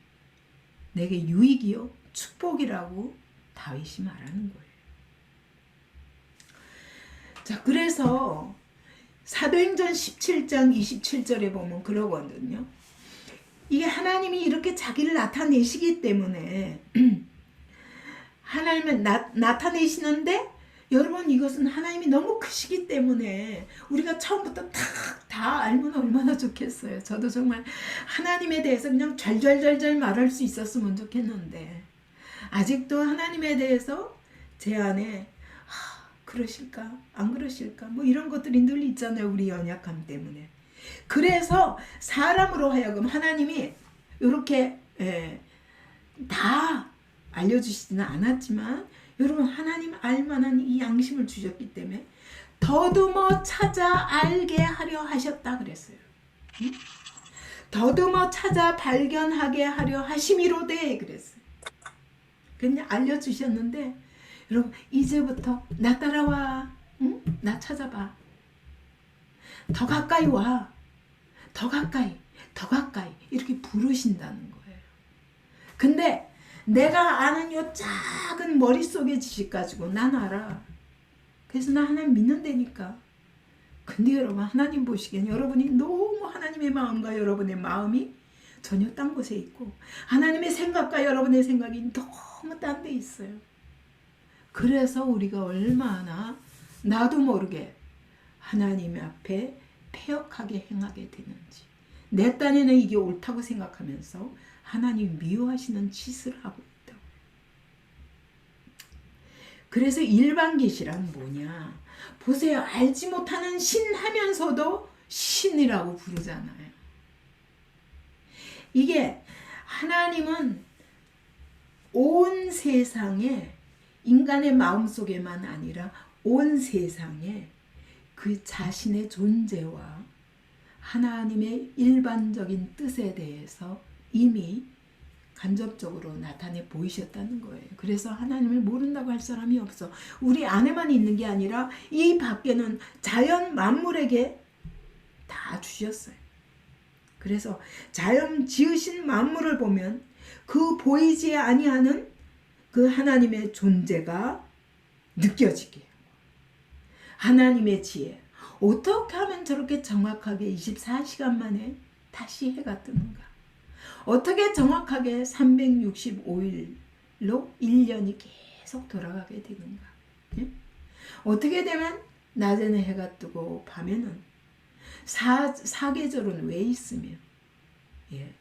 내게 유익이요 축복이라고 다윗이 말하는 거예요. 자, 그래서 사도행전 17장 27절에 보면 그러거든요. 이게 하나님이 이렇게 자기를 나타내시기 때문에 하나님은 나타내시는데 여러분 이것은 하나님이 너무 크시기 때문에 우리가 처음부터 다 알면 얼마나 좋겠어요. 저도 정말 하나님에 대해서 그냥 잘잘잘잘 말할 수 있었으면 좋겠는데 아직도 하나님에 대해서 제 안에 그러실까 안 그러실까 뭐 이런 것들이 늘 있잖아요. 우리 연약함 때문에. 그래서 사람으로 하여금 하나님이 이렇게 다 알려주시지는 않았지만 여러분 하나님 알만한 이 양심을 주셨기 때문에 더듬어 찾아 알게 하려 하셨다 그랬어요. 응? 더듬어 찾아 발견하게 하려 하심이로되 그랬어요. 그냥 알려주셨는데 여러분 이제부터 나 따라와. 응? 나 찾아봐. 더 가까이 와. 더 가까이. 더 가까이. 이렇게 부르신다는 거예요. 근데 내가 아는 요 작은 머릿속의 지식 가지고 난 알아. 그래서 나 하나님 믿는다니까. 근데 여러분 하나님 보시기엔 여러분이 너무 하나님의 마음과 여러분의 마음이 전혀 딴 곳에 있고 하나님의 생각과 여러분의 생각이 너무 딴 데 있어요. 그래서 우리가 얼마나 나도 모르게 하나님 앞에 패역하게 행하게 되는지 내 딴에는 이게 옳다고 생각하면서 하나님 미워하시는 짓을 하고 있다고. 그래서 일반 계시란 뭐냐. 보세요. 알지 못하는 신 하면서도 신이라고 부르잖아요. 이게 하나님은 온 세상에 인간의 마음속에만 아니라 온 세상에 그 자신의 존재와 하나님의 일반적인 뜻에 대해서 이미 간접적으로 나타내 보이셨다는 거예요. 그래서 하나님을 모른다고 할 사람이 없어. 우리 안에만 있는 게 아니라 이 밖에는 자연 만물에게 다 주셨어요. 그래서 자연 지으신 만물을 보면 그 보이지 아니하는 그 하나님의 존재가 느껴지게 하나님의 지혜. 어떻게 하면 저렇게 정확하게 24시간 만에 다시 해가 뜨는가? 어떻게 정확하게 365일로 1년이 계속 돌아가게 되는가? 예? 어떻게 되면 낮에는 해가 뜨고 밤에는 사계절은 왜 있으며 예.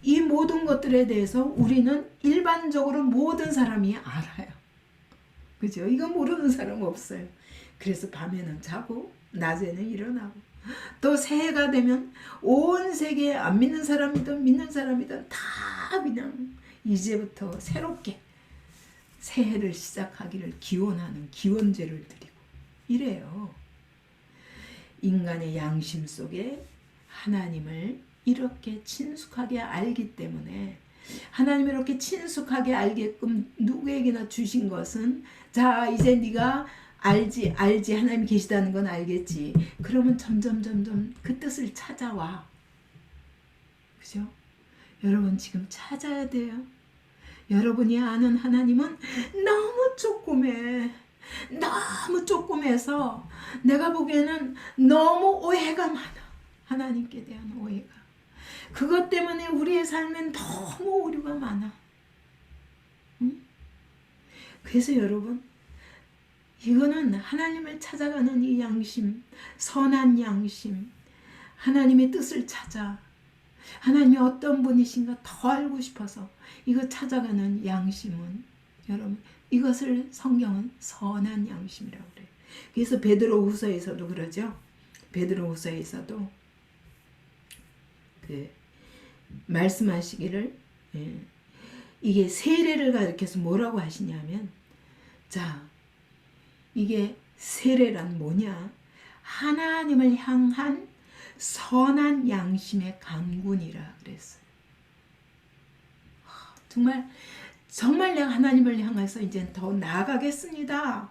이 모든 것들에 대해서 우리는 일반적으로 모든 사람이 알아요. 그죠? 이거 모르는 사람 없어요. 그래서 밤에는 자고 낮에는 일어나고 또 새해가 되면 온 세계에 안 믿는 사람이든 믿는 사람이든 다 그냥 이제부터 새롭게 새해를 시작하기를 기원하는 기원제를 드리고 이래요. 인간의 양심 속에 하나님을 이렇게 친숙하게 알기 때문에 하나님을 이렇게 친숙하게 알게끔 누구에게나 주신 것은 자 이제 네가 알지 하나님이 계시다는 건 알겠지. 그러면 점점 그 뜻을 찾아와. 그죠? 여러분 지금 찾아야 돼요. 여러분이 아는 하나님은 너무 조그매. 너무 조그매서 내가 보기에는 너무 오해가 많아. 하나님께 대한 오해가. 그것 때문에 우리의 삶엔 너무 오류가 많아. 응? 그래서 여러분 이거는 하나님을 찾아가는 이 양심, 선한 양심, 하나님의 뜻을 찾아 하나님이 어떤 분이신가 더 알고 싶어서 이거 찾아가는 양심은 여러분 이것을 성경은 선한 양심이라고 그래요. 그래서 베드로후서에서도 그러죠. 베드로후서에서도 그 말씀하시기를 이게 세례를 가리켜서 뭐라고 하시냐면 자 이게 세례란 뭐냐? 하나님을 향한 선한 양심의 강군이라 그랬어요. 정말 내가 하나님을 향해서 이제 더 나아가겠습니다.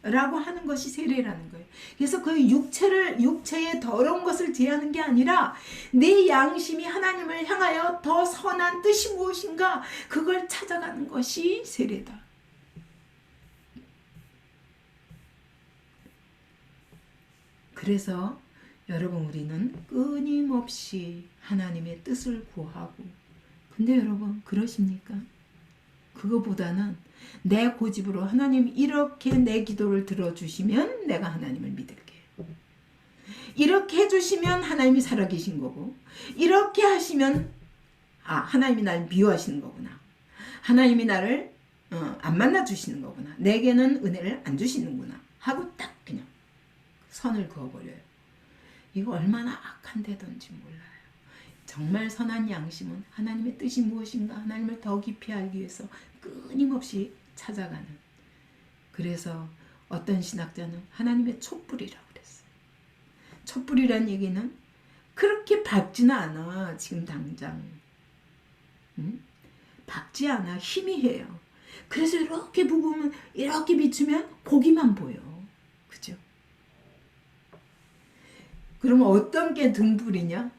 라고 하는 것이 세례라는 거예요. 그래서 그 육체의 더러운 것을 제하는 게 아니라 내 양심이 하나님을 향하여 더 선한 뜻이 무엇인가 그걸 찾아가는 것이 세례다. 그래서 여러분 우리는 끊임없이 하나님의 뜻을 구하고 근데 여러분 그러십니까? 그거보다는 내 고집으로 하나님 이렇게 내 기도를 들어주시면 내가 하나님을 믿을게. 이렇게 해주시면 하나님이 살아계신 거고 이렇게 하시면 하나님이 날 미워하시는 거구나. 하나님이 나를 안 만나주시는 거구나. 내게는 은혜를 안 주시는구나 하고 딱 그냥 선을 그어버려요. 이거 얼마나 악한 데든지 몰라요. 정말 선한 양심은 하나님의 뜻이 무엇인가 하나님을 더 깊이 알기 위해서 끊임없이 찾아가는. 그래서 어떤 신학자는 하나님의 촛불이라고 그랬어요. 촛불이란 얘기는 그렇게 밝지는 않아. 지금 당장 밝지 않아. 희미해요. 그래서 이렇게 부으면 이렇게 비추면 고기만 보여. 그죠? 그러면 어떤 게 등불이냐?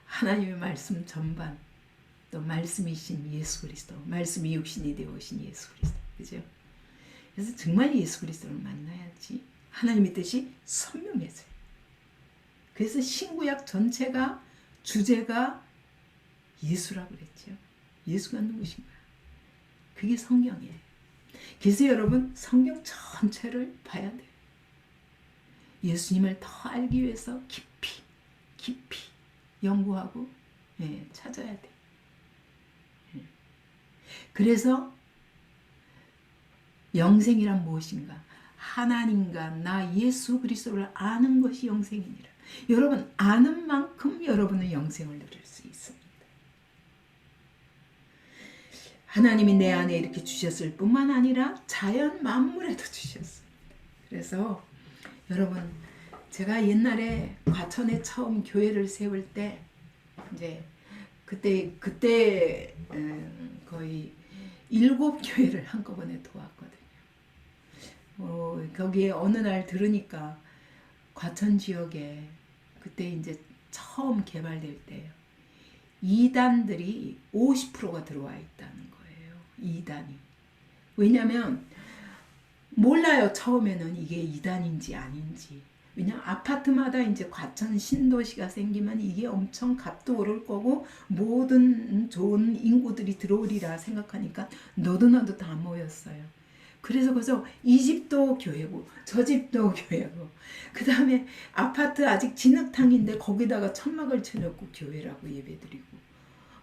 하나님의 말씀 전반, 또 말씀이신 예수 그리스도, 말씀이 육신이 되어 오신 예수 그리스도. 그죠? 그래서 정말 예수 그리스도를 만나야지 하나님의 뜻이 선명해져요. 그래서 신구약 전체가 주제가 예수라고 그랬죠. 예수가 누구신가? 그게 성경이에요. 그래서 여러분 성경 전체를 봐야 돼요. 예수님을 더 알기 위해서 깊이 연구하고 찾아야 돼. 그래서 영생이란 무엇인가? 하나님과 나 예수 그리스도를 아는 것이 영생이니라. 여러분 아는 만큼 여러분은 영생을 누릴 수 있습니다. 하나님이 내 안에 이렇게 주셨을 뿐만 아니라 자연 만물에도 주셨습니다. 그래서 여러분 제가 옛날에 과천에 처음 교회를 세울 때 이제 그때 거의 7교회를 한꺼번에 도왔거든요. 거기에 어느 날 들으니까 과천 지역에 그때 이제 처음 개발될 때예요. 이단들이 50%가 들어와 있다는 거예요. 이단이. 왜냐면 몰라요. 처음에는 이게 이단인지 아닌지. 왜냐면 아파트마다 이제 과천 신도시가 생기면 이게 엄청 값도 오를 거고 모든 좋은 인구들이 들어오리라 생각하니까 너도 다 모였어요. 그래서 이 집도 교회고 저 집도 교회고 그 다음에 아파트 아직 진흙탕인데 거기다가 천막을 쳐놓고 교회라고 예배드리고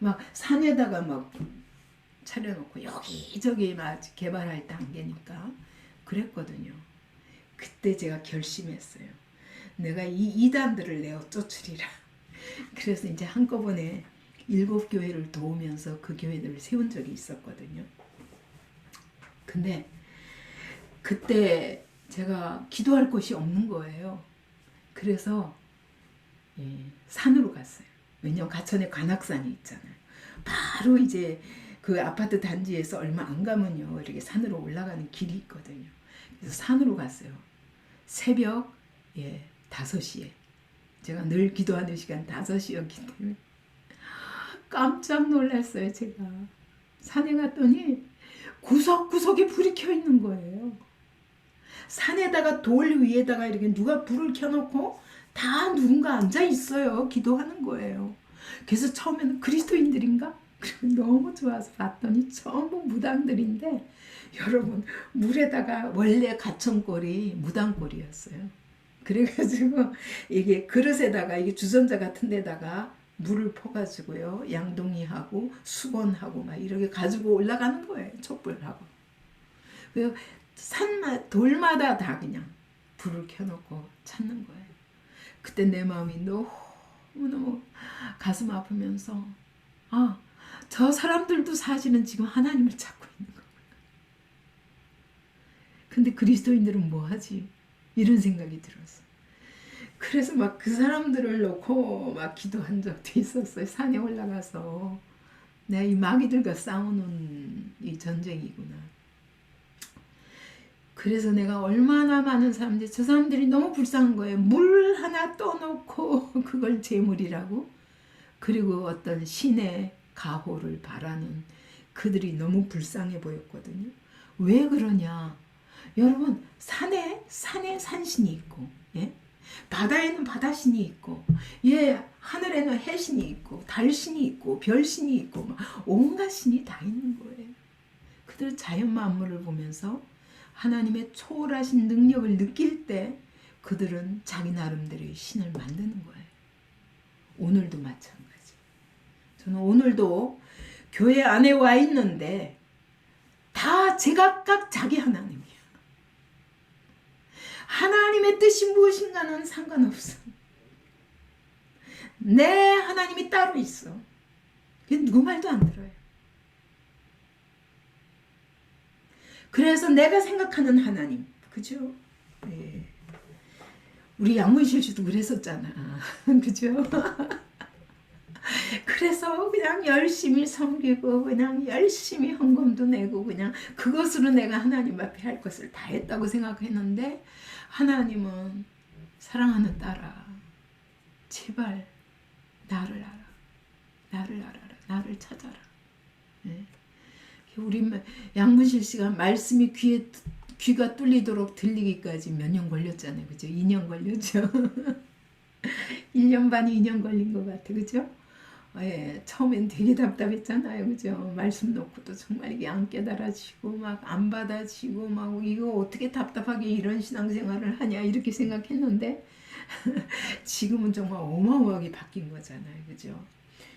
막 산에다가 막 차려놓고 여기저기 막 개발할 단계니까 그랬거든요. 그때 제가 결심했어요. 내가 이 이단들을 내어 쫓으리라. 그래서 이제 한꺼번에 7교회를 도우면서 그 교회들을 세운 적이 있었거든요. 근데 그때 제가 기도할 곳이 없는 거예요. 그래서 산으로 갔어요. 왜냐면 가천에 관악산이 있잖아요. 바로 이제 그 아파트 단지에서 얼마 안 가면요 이렇게 산으로 올라가는 길이 있거든요. 그래서 산으로 갔어요. 새벽 5시에 제가 늘 기도하는 시간 5시였기 때문에 깜짝 놀랐어요. 제가 산에 갔더니 구석구석에 불이 켜 있는 거예요. 산에다가 돌 위에다가 이렇게 누가 불을 켜놓고 다 누군가 앉아 있어요. 기도하는 거예요. 그래서 처음에는 그리스도인들인가? 그리고 너무 좋아서 봤더니 전부 무당들인데 여러분 물에다가 원래 가천골이 무당골이었어요. 그래가지고 이게 그릇에다가 이게 주전자 같은 데다가 물을 퍼가지고요 양동이하고 수건하고 막 이렇게 가지고 올라가는 거예요. 촛불하고. 그리고 돌마다 다 그냥 불을 켜놓고 찾는 거예요. 그때 내 마음이 너무너무 가슴 아프면서 저 사람들도 사실은 지금 하나님을 찾고 있는 거예요. 근데 그리스도인들은 뭐하지? 이런 생각이 들었어요. 그래서 막 그 사람들을 놓고 막 기도한 적도 있었어요. 산에 올라가서 내가 이 마귀들과 싸우는 이 전쟁이구나. 그래서 내가 얼마나 많은 사람들이 저 사람들이 너무 불쌍한 거예요. 물 하나 떠놓고 그걸 재물이라고. 그리고 어떤 신의 가호를 바라는 그들이 너무 불쌍해 보였거든요. 왜 그러냐? 여러분 산에 산신이 있고 바다에는 바다신이 있고 하늘에는 해신이 있고 달신이 있고 별신이 있고 막 온갖 신이 다 있는 거예요. 그들 자연 만물을 보면서 하나님의 초월하신 능력을 느낄 때 그들은 자기 나름대로의 신을 만드는 거예요. 오늘도 마찬가지. 저는 오늘도 교회 안에 와 있는데 다 제각각 자기 하나님이야. 하나님의 뜻이 무엇인가는 상관없어. 내 하나님이 따로 있어. 누구 말도 안 들어요. 그래서 내가 생각하는 하나님, 그죠? 네. 우리 양문실 씨도 그랬었잖아. 그죠? 그래서 그냥 열심히 섬기고 그냥 열심히 헌금도 내고 그냥 그것으로 내가 하나님 앞에 할 것을 다 했다고 생각했는데 하나님은 사랑하는 딸아, 제발 나를 알아. 나를 알아라. 나를 찾아라. 네. 우리 양문실 씨가 말씀이 귀가 뚫리도록 들리기까지 몇 년 걸렸잖아요. 그죠? 2년 걸렸죠. 1년 반, 2년 걸린 것 같아. 그죠? 예, 처음엔 되게 답답했잖아요. 그죠? 말씀 놓고도 정말 이게 안 깨달아지고 막 안 받아지고 막 이거 어떻게 답답하게 이런 신앙생활을 하냐 이렇게 생각했는데 지금은 정말 어마어마하게 바뀐 거잖아요. 그죠?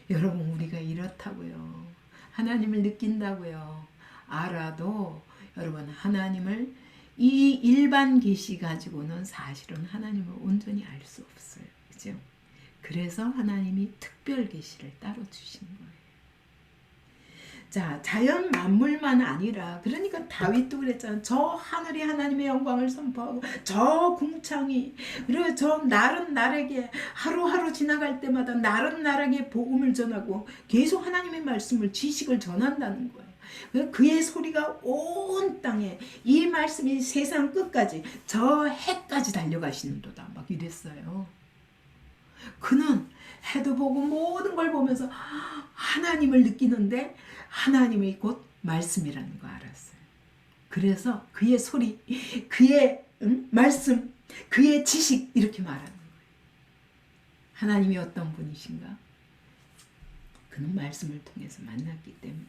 여러분 우리가 이렇다고요. 하나님을 느낀다고요. 알아도 여러분 하나님을 이 일반 계시 가지고는 사실은 하나님을 온전히 알 수 없어요. 그죠? 그래서 하나님이 특별 계시를 따로 주신 거예요. 자, 자연 만물만 아니라 그러니까 다윗도 그랬잖아. 저 하늘이 하나님의 영광을 선포하고 저 궁창이 그리고 저 날은 날에게 하루하루 지나갈 때마다 날은 날에게 복음을 전하고 계속 하나님의 말씀을 지식을 전한다는 거예요. 그의 소리가 온 땅에 이 말씀이 세상 끝까지 저 해까지 달려가시는도다 막 이랬어요. 그는 해도 보고 모든 걸 보면서 하나님을 느끼는데 하나님이 곧 말씀이라는 거 알았어요. 그래서 그의 소리, 그의 말씀, 그의 지식 이렇게 말하는 거예요. 하나님이 어떤 분이신가? 그는 말씀을 통해서 만났기 때문에.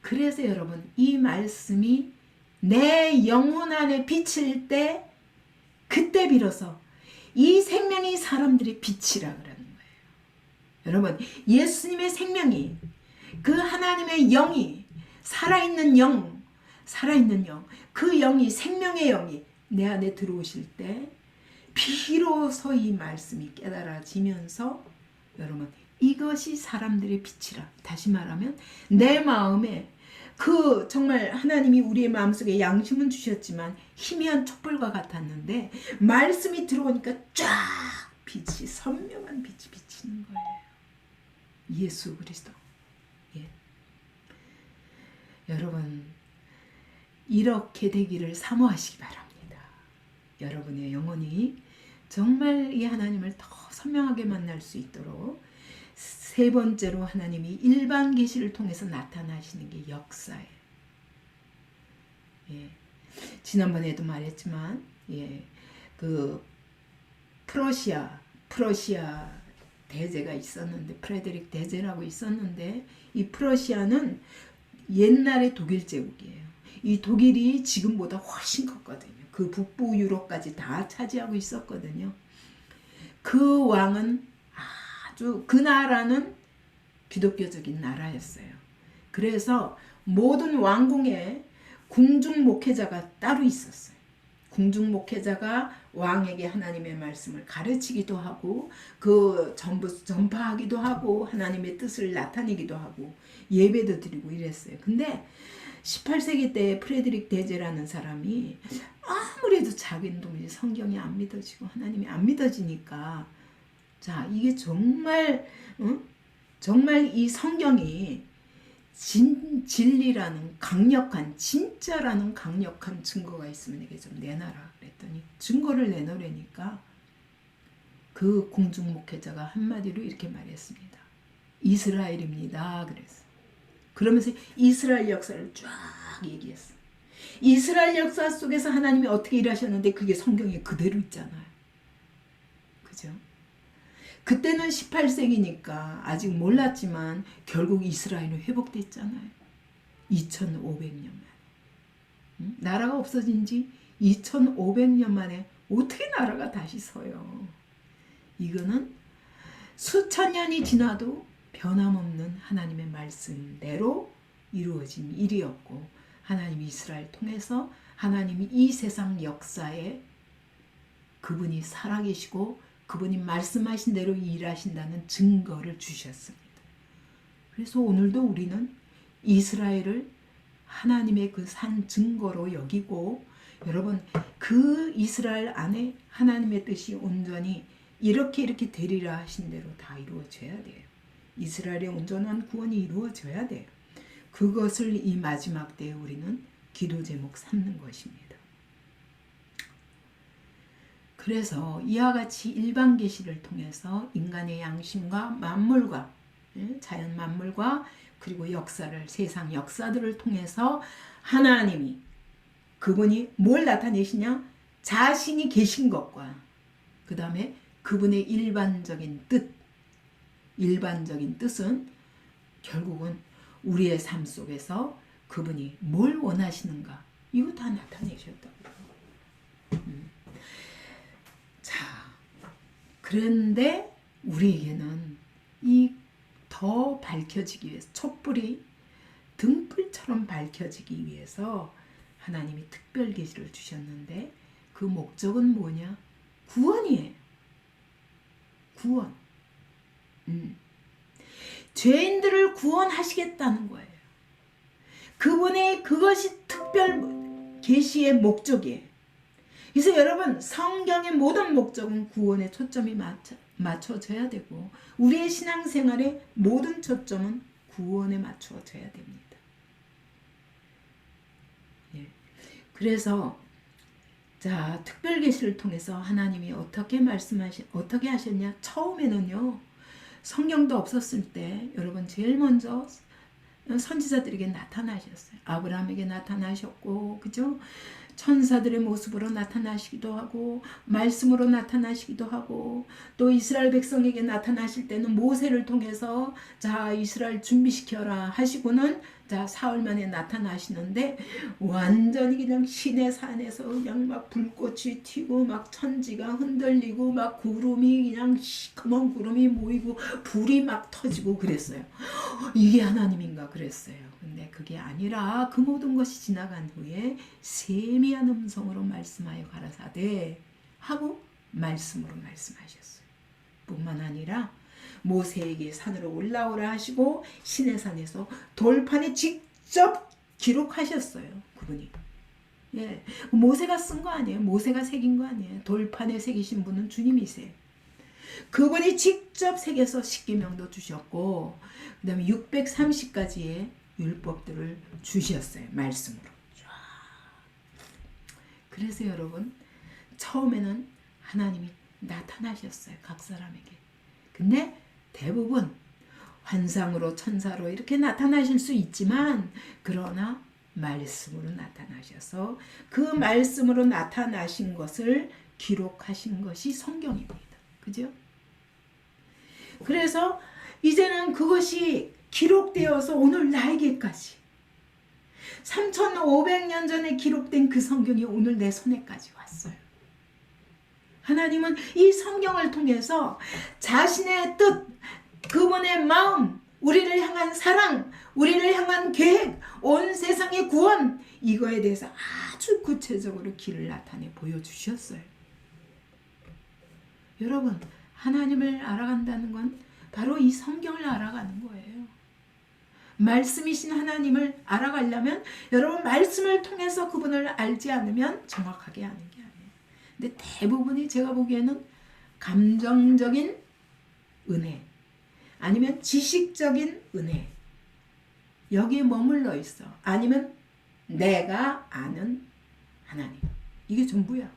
그래서 여러분 이 말씀이 내 영혼 안에 비칠 때 그때 비로소 이 생명이 사람들의 빛이라 그러는 거예요. 여러분 예수님의 생명이 그 하나님의 영이 살아있는 영 그 영이 생명의 영이 내 안에 들어오실 때 비로소 이 말씀이 깨달아지면서 여러분 이것이 사람들의 빛이라. 다시 말하면 내 마음에 그 정말 하나님이 우리의 마음속에 양심은 주셨지만 희미한 촛불과 같았는데 말씀이 들어오니까 쫙 빛이 선명한 빛이 비치는 거예요. 예수 그리스도. 예. 여러분 이렇게 되기를 사모하시기 바랍니다. 여러분의 영혼이 정말 이 하나님을 더 선명하게 만날 수 있도록 세 번째로 하나님이 일반 계시를 통해서 나타나시는 게 역사예요. 예. 지난번에도 말했지만 그 프러시아 대제가 있었는데 프레드릭 대제라고 있었는데 이 프러시아는 옛날의 독일 제국이에요. 이 독일이 지금보다 훨씬 컸거든요. 그 북부 유럽까지 다 차지하고 있었거든요. 그 왕은 그 나라는 기독교적인 나라였어요. 그래서 모든 왕궁에 궁중 목회자가 따로 있었어요. 궁중 목회자가 왕에게 하나님의 말씀을 가르치기도 하고 그 전파하기도 하고 하나님의 뜻을 나타내기도 하고 예배도 드리고 이랬어요. 근데 18세기 때 프레드릭 대제라는 사람이 아무래도 자기는 도무지 성경이 안 믿어지고 하나님이 안 믿어지니까 자 이게 정말 정말 이 성경이 진리라는 강력한 진짜라는 강력한 증거가 있으면 이게 좀 내놔라 그랬더니 증거를 내놓으려니까 그 공중 목회자가 한마디로 이렇게 말했습니다. 이스라엘입니다. 그랬어. 그러면서 이스라엘 역사를 쫙 얘기했어. 이스라엘 역사 속에서 하나님이 어떻게 일하셨는데 그게 성경에 그대로 있잖아요. 그죠? 그때는 18세기니까 아직 몰랐지만 결국 이스라엘은 회복됐잖아요. 2500년 만에. 나라가 없어진 지 2500년 만에 어떻게 나라가 다시 서요. 이거는 수천 년이 지나도 변함없는 하나님의 말씀대로 이루어진 일이었고 하나님이 이스라엘 통해서 하나님이 이 세상 역사에 그분이 살아계시고 그분이 말씀하신 대로 일하신다는 증거를 주셨습니다. 그래서 오늘도 우리는 이스라엘을 하나님의 그 산 증거로 여기고, 여러분 그 이스라엘 안에 하나님의 뜻이 온전히 이렇게 되리라 하신 대로 다 이루어져야 돼요. 이스라엘의 온전한 구원이 이루어져야 돼요. 그것을 이 마지막 때에 우리는 기도 제목 삼는 것입니다. 그래서 이와 같이 일반 계시를 통해서 인간의 양심과 만물과, 자연 만물과 그리고 역사를, 세상 역사들을 통해서 하나님이, 그분이 뭘 나타내시냐? 자신이 계신 것과 그 다음에 그분의 일반적인 뜻은 결국은 우리의 삶 속에서 그분이 뭘 원하시는가, 이거 다 나타내셨다고. 자, 그런데 우리에게는 이 더 밝혀지기 위해서, 촛불이 등불처럼 밝혀지기 위해서 하나님이 특별 계시를 주셨는데, 그 목적은 뭐냐? 구원이에요. 구원. 죄인들을 구원하시겠다는 거예요. 그분의 그것이 특별 계시의 목적이에요. 그래서 여러분, 성경의 모든 목적은 구원에 초점이 맞춰져야 되고, 우리의 신앙생활의 모든 초점은 구원에 맞춰져야 됩니다. 예. 그래서 자, 특별 계시를 통해서 하나님이 어떻게 하셨냐? 처음에는요, 성경도 없었을 때 여러분 제일 먼저 선지자들에게 나타나셨어요. 아브라함에게 나타나셨고, 그죠? 천사들의 모습으로 나타나시기도 하고, 말씀으로 나타나시기도 하고, 또 이스라엘 백성에게 나타나실 때는 모세를 통해서 자, 이스라엘 준비시켜라 하시고는 자, 사흘 만에 나타나시는데, 완전히 그냥 시내 산에서 그냥 막 불꽃이 튀고 막 천지가 흔들리고 막 구름이 그냥 시커먼 구름이 모이고 불이 막 터지고 그랬어요. 이게 하나님인가 그랬어요. 근데 그게 아니라 그 모든 것이 지나간 후에 세미한 음성으로 말씀하여 가라사대 하고 말씀으로 말씀하셨어요. 뿐만 아니라 모세에게 산으로 올라오라 하시고 시내산에서 돌판에 직접 기록하셨어요. 그분이. 예, 모세가 쓴 거 아니에요. 모세가 새긴 거 아니에요. 돌판에 새기신 분은 주님이세요. 그분이 직접 새겨서 십계명도 주셨고, 그 다음에 630가지의 율법들을 주셨어요. 말씀으로. 그래서 여러분, 처음에는 하나님이 나타나셨어요. 각 사람에게. 근데 대부분 환상으로, 천사로 이렇게 나타나실 수 있지만, 그러나 말씀으로 나타나셔서 그 말씀으로 나타나신 것을 기록하신 것이 성경입니다. 그죠? 그래서 이제는 그것이 기록되어서 오늘 나에게까지 3500년 전에 기록된 그 성경이 오늘 내 손에까지 왔어요. 하나님은 이 성경을 통해서 자신의 뜻, 그분의 마음, 우리를 향한 사랑, 우리를 향한 계획, 온 세상의 구원, 이거에 대해서 아주 구체적으로 길을 나타내 보여주셨어요. 여러분, 하나님을 알아간다는 건 바로 이 성경을 알아가는 거예요. 말씀이신 하나님을 알아가려면 여러분 말씀을 통해서 그분을 알지 않으면 정확하게 아는 게 아니에요. 근데 대부분이 제가 보기에는 감정적인 은혜, 아니면 지식적인 은혜, 여기에 머물러 있어. 아니면 내가 아는 하나님, 이게 전부야.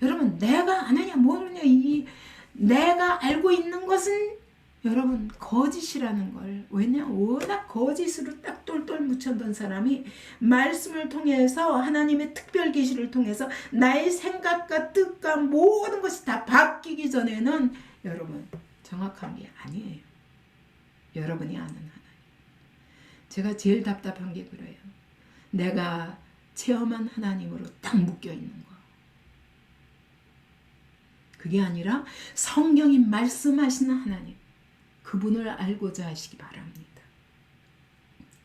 여러분, 내가 아느냐 모르냐, 이 내가 알고 있는 것은 여러분 거짓이라는 걸, 왜냐하면 워낙 거짓으로 딱 똘똘 묻혀둔 사람이 말씀을 통해서, 하나님의 특별 계시를 통해서 나의 생각과 뜻과 모든 것이 다 바뀌기 전에는 여러분 정확한 게 아니에요. 여러분이 아는 하나님. 제가 제일 답답한 게 그래요. 내가 체험한 하나님으로 딱 묶여 있는 거. 그게 아니라 성경이 말씀하시는 하나님, 그분을 알고자 하시기 바랍니다.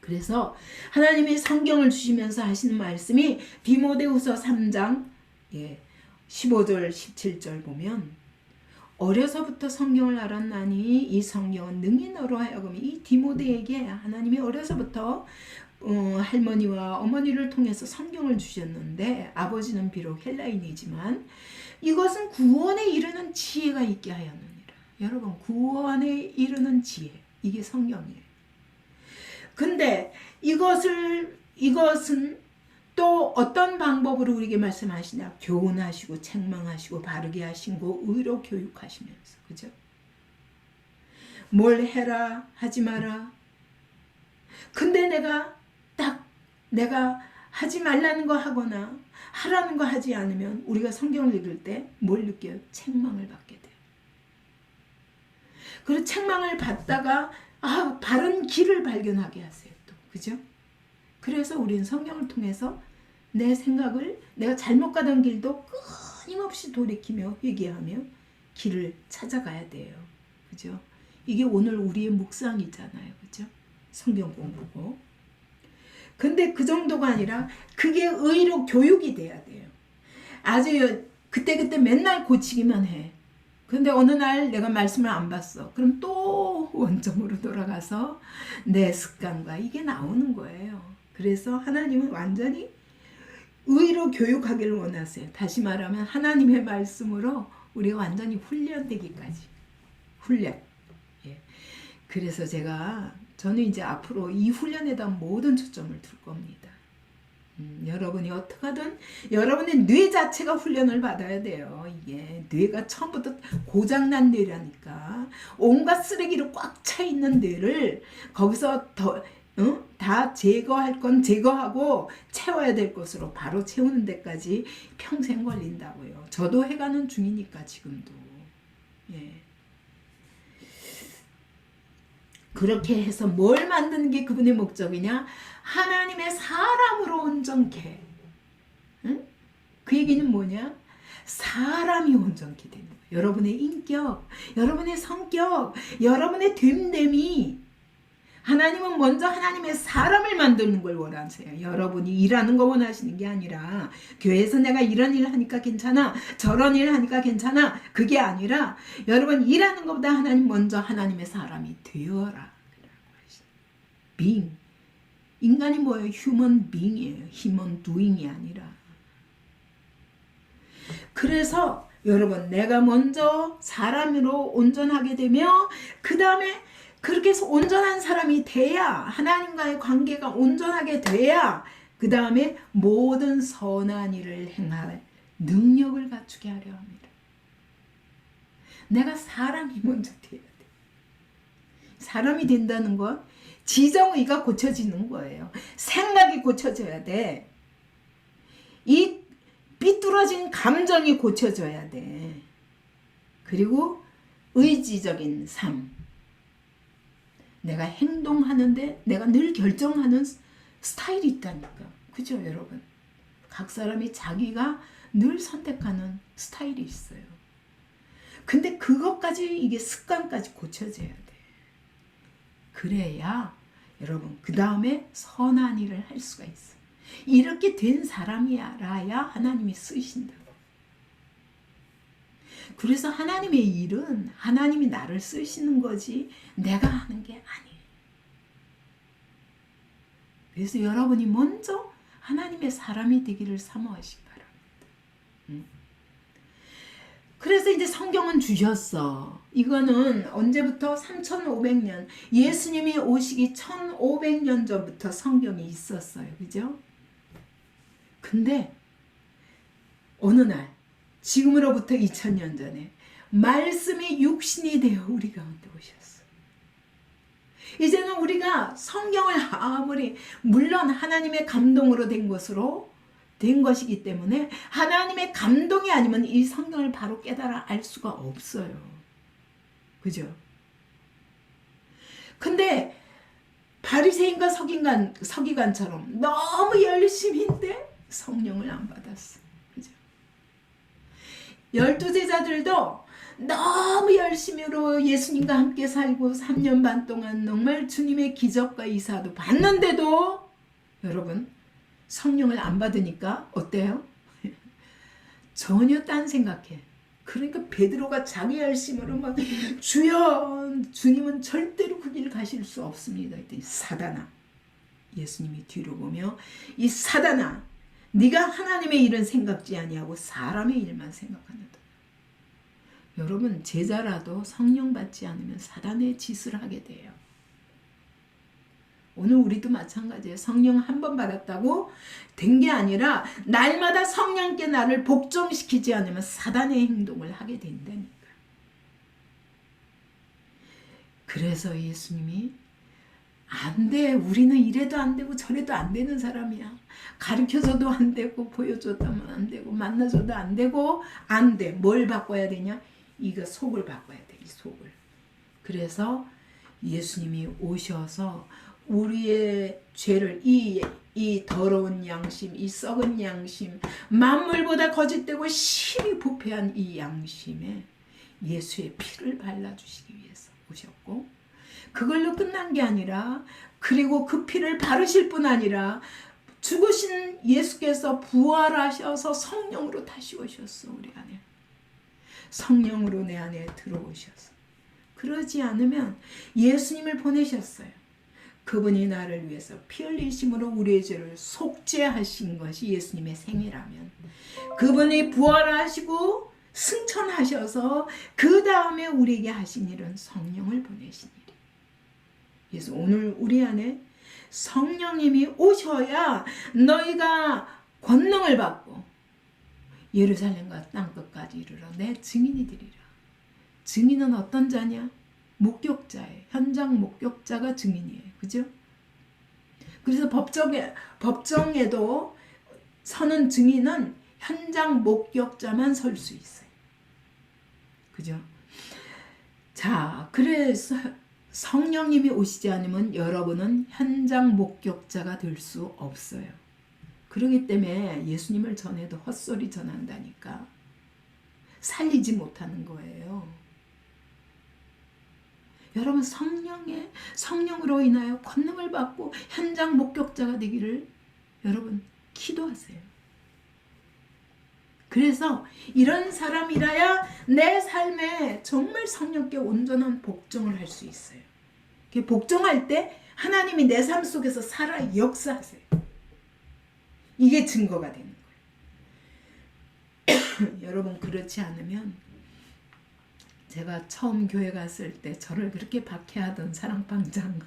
그래서 하나님이 성경을 주시면서 하시는 말씀이 디모데후서 3장 15절 17절 보면 어려서부터 성경을 알았나니 이 성경은 능히 너로 하여금 이 디모데에게 하나님이 어려서부터 할머니와 어머니를 통해서 성경을 주셨는데 아버지는 비록 헬라인이지만 이것은 구원에 이르는 지혜가 있게 하였느니라. 여러분 구원에 이르는 지혜 이게 성경이에요. 근데 이것은 또 어떤 방법으로 우리에게 말씀하시냐? 교훈하시고 책망하시고 바르게 하시고 의로 교육하시면서 그죠? 뭘 해라 하지 마라. 근데 내가 하지 말라는 거 하거나 하라는 거 하지 않으면 우리가 성경을 읽을 때 뭘 느껴요? 책망을 받게 돼요. 그리고 책망을 받다가 바른 길을 발견하게 하세요. 또 그죠? 그래서 우리는 성경을 통해서 내 생각을 내가 잘못 가던 길도 끊임없이 돌이키며 회개하며 길을 찾아가야 돼요. 그죠? 이게 오늘 우리의 묵상이잖아요. 그죠? 성경 공부고. 근데 그 정도가 아니라 그게 의로 교육이 돼야 돼요. 아주 그때그때 맨날 고치기만 해. 근데 어느 날 내가 말씀을 안 봤어. 그럼 또 원점으로 돌아가서 내 습관과 이게 나오는 거예요. 그래서 하나님은 완전히 의로 교육하기를 원하세요. 다시 말하면 하나님의 말씀으로 우리가 완전히 훈련되기까지. 훈련. 예. 그래서 저는 이제 앞으로 이 훈련에다 모든 초점을 둘 겁니다. 여러분이 어떻게 하든 여러분의 뇌 자체가 훈련을 받아야 돼요. 이게 뇌가 처음부터 고장난 뇌라니까 온갖 쓰레기로 꽉 차 있는 뇌를 거기서 다 제거할 건 제거하고 채워야 될 것으로 바로 채우는 데까지 평생 걸린다고요. 저도 해가는 중이니까 지금도. 예. 그렇게 해서 뭘 만드는 게 그분의 목적이냐? 하나님의 사람으로 온전케. 응? 그 얘기는 뭐냐? 사람이 온전케 되는 거예요. 여러분의 인격, 여러분의 성격, 여러분의 됨됨이. 하나님은 먼저 하나님의 사람을 만드는 걸 원하세요. 여러분이 일하는 거 원하시는 게 아니라 교회에서 내가 이런 일 하니까 괜찮아, 저런 일 하니까 괜찮아. 그게 아니라 여러분 일하는 것보다 하나님 먼저 하나님의 사람이 되어라. being. 인간이 뭐예요? human being이에요. human doing이 아니라. 그래서 여러분 내가 먼저 사람으로 온전하게 되며 그 다음에 그렇게 해서 온전한 사람이 돼야 하나님과의 관계가 온전하게 돼야 그 다음에 모든 선한 일을 행할 능력을 갖추게 하려 합니다. 내가 사람이 먼저 돼야 돼. 사람이 된다는 건 지정의가 고쳐지는 거예요. 생각이 고쳐져야 돼. 이 삐뚤어진 감정이 고쳐져야 돼. 그리고 의지적인 삶. 내가 행동하는데 내가 늘 결정하는 스타일이 있다니까. 그죠 여러분? 각 사람이 자기가 늘 선택하는 스타일이 있어요. 근데 그것까지 이게 습관까지 고쳐져야 돼. 그래야 여러분 그 다음에 선한 일을 할 수가 있어. 이렇게 된 사람이라야 하나님이 쓰신다고. 그래서 하나님의 일은 하나님이 나를 쓰시는 거지 내가 하는 게 아니에요. 그래서 여러분이 먼저 하나님의 사람이 되기를 사모하시기 바랍니다. 그래서 이제 성경은 주셨어. 이거는 언제부터? 3500년. 예수님이 오시기 1500년 전부터 성경이 있었어요. 그죠? 근데 어느 날 지금으로부터 2000년 전에 말씀이 육신이 되어 우리 가운데 오셨어. 이제는 우리가 성경을 아무리 물론 하나님의 감동으로 된 것이기 때문에 하나님의 감동이 아니면 이 성경을 바로 깨달아 알 수가 없어요. 그죠? 근데 바리새인과 서기관처럼 너무 열심인데 성령을 안 받았어. 그죠? 12제자들도 너무 열심히로 예수님과 함께 살고 3년 반 동안 정말 주님의 기적과 이사도 봤는데도 여러분 성령을 안 받으니까 어때요? 전혀 딴 생각해. 그러니까 베드로가 자기 열심으로 막 주여, 주님은 절대로 그 길 가실 수 없습니다. 했더니 사단아, 예수님이 뒤로 보며 이 사단아, 네가 하나님의 일은 생각지 아니하고 사람의 일만 생각하는다. 여러분, 제자라도 성령 받지 않으면 사단의 짓을 하게 돼요. 오늘 우리도 마찬가지예요. 성령 한 번 받았다고 된 게 아니라 날마다 성령께 나를 복종시키지 않으면 사단의 행동을 하게 된다니까. 그래서 예수님이 안 돼. 우리는 이래도 안 되고 저래도 안 되는 사람이야. 가르쳐줘도 안 되고 보여줘도 안 되고 만나줘도 안 되고 안 돼. 뭘 바꿔야 되냐? 이거 속을 바꿔야 돼. 이 속을. 그래서 예수님이 오셔서 우리의 죄를 이 더러운 양심, 이 썩은 양심, 만물보다 거짓되고 심히 부패한 이 양심에 예수의 피를 발라주시기 위해서 오셨고, 그걸로 끝난 게 아니라, 그리고 그 피를 바르실 뿐 아니라 죽으신 예수께서 부활하셔서 성령으로 다시 오셨어. 우리 안에 성령으로 내 안에 들어오셔서. 그러지 않으면 예수님을 보내셨어요. 그분이 나를 위해서 피 흘리심으로 우리의 죄를 속죄하신 것이 예수님의 생애라면, 그분이 부활하시고 승천하셔서 그 다음에 우리에게 하신 일은 성령을 보내신 일이에요. 그래서 오늘 우리 안에 성령님이 오셔야 너희가 권능을 받고 예루살렘과 땅끝까지 이르러 내 증인이 되리라. 증인은 어떤 자냐? 목격자예요. 현장 목격자가 증인이에요. 그죠? 그래서 법정에도 서는 증인은 현장 목격자만 설 수 있어요. 그죠? 자, 그래서 성령님이 오시지 않으면 여러분은 현장 목격자가 될 수 없어요. 그렇기 때문에 예수님을 전해도 헛소리 전한다니까. 살리지 못하는 거예요. 여러분, 성령으로 인하여 권능을 받고 현장 목격자가 되기를 여러분 기도하세요. 그래서 이런 사람이라야 내 삶에 정말 성령께 온전한 복종을 할 수 있어요. 복종할 때 하나님이 내 삶 속에서 살아 역사하세요. 이게 증거가 되는 거예요. 여러분, 그렇지 않으면, 제가 처음 교회 갔을 때 저를 그렇게 박해하던 사랑방장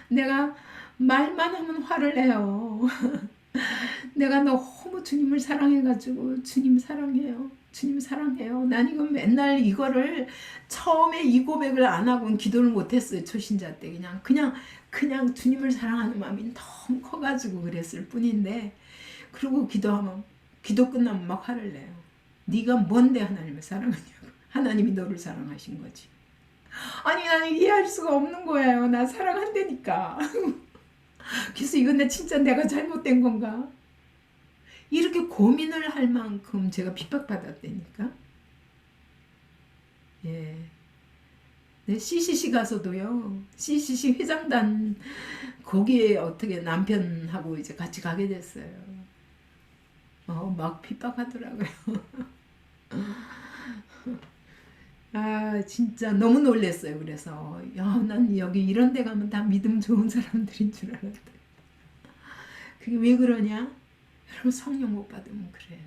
내가 말만 하면 화를 내요. 내가 너무 주님을 사랑해가지고 주님 사랑해요. 주님 사랑해요. 난 이거 맨날 이거를 처음에 이 고백을 안 하고는 기도를 못했어요. 초신자 때 그냥 주님을 사랑하는 마음이 너무 커가지고 그랬을 뿐인데, 그리고 기도 끝나면 막 화를 내요. 네가 뭔데 하나님을 사랑하냐고. 하나님이 너를 사랑하신 거지. 아니, 나는 이해할 수가 없는 거예요. 나 사랑한다니까. 그래서 이건 진짜 내가 잘못된 건가? 이렇게 고민을 할 만큼 제가 핍박받았다니까. 예. 네, CCC 가서도요. CCC 회장단 거기에 어떻게 남편하고 이제 같이 가게 됐어요. 막 핍박하더라고요. 아, 진짜 너무 놀랐어요. 그래서 난 여기 이런 데 가면 다 믿음 좋은 사람들인 줄 알았대. 그게 왜 그러냐? 여러분, 성령 못 받으면 그래요.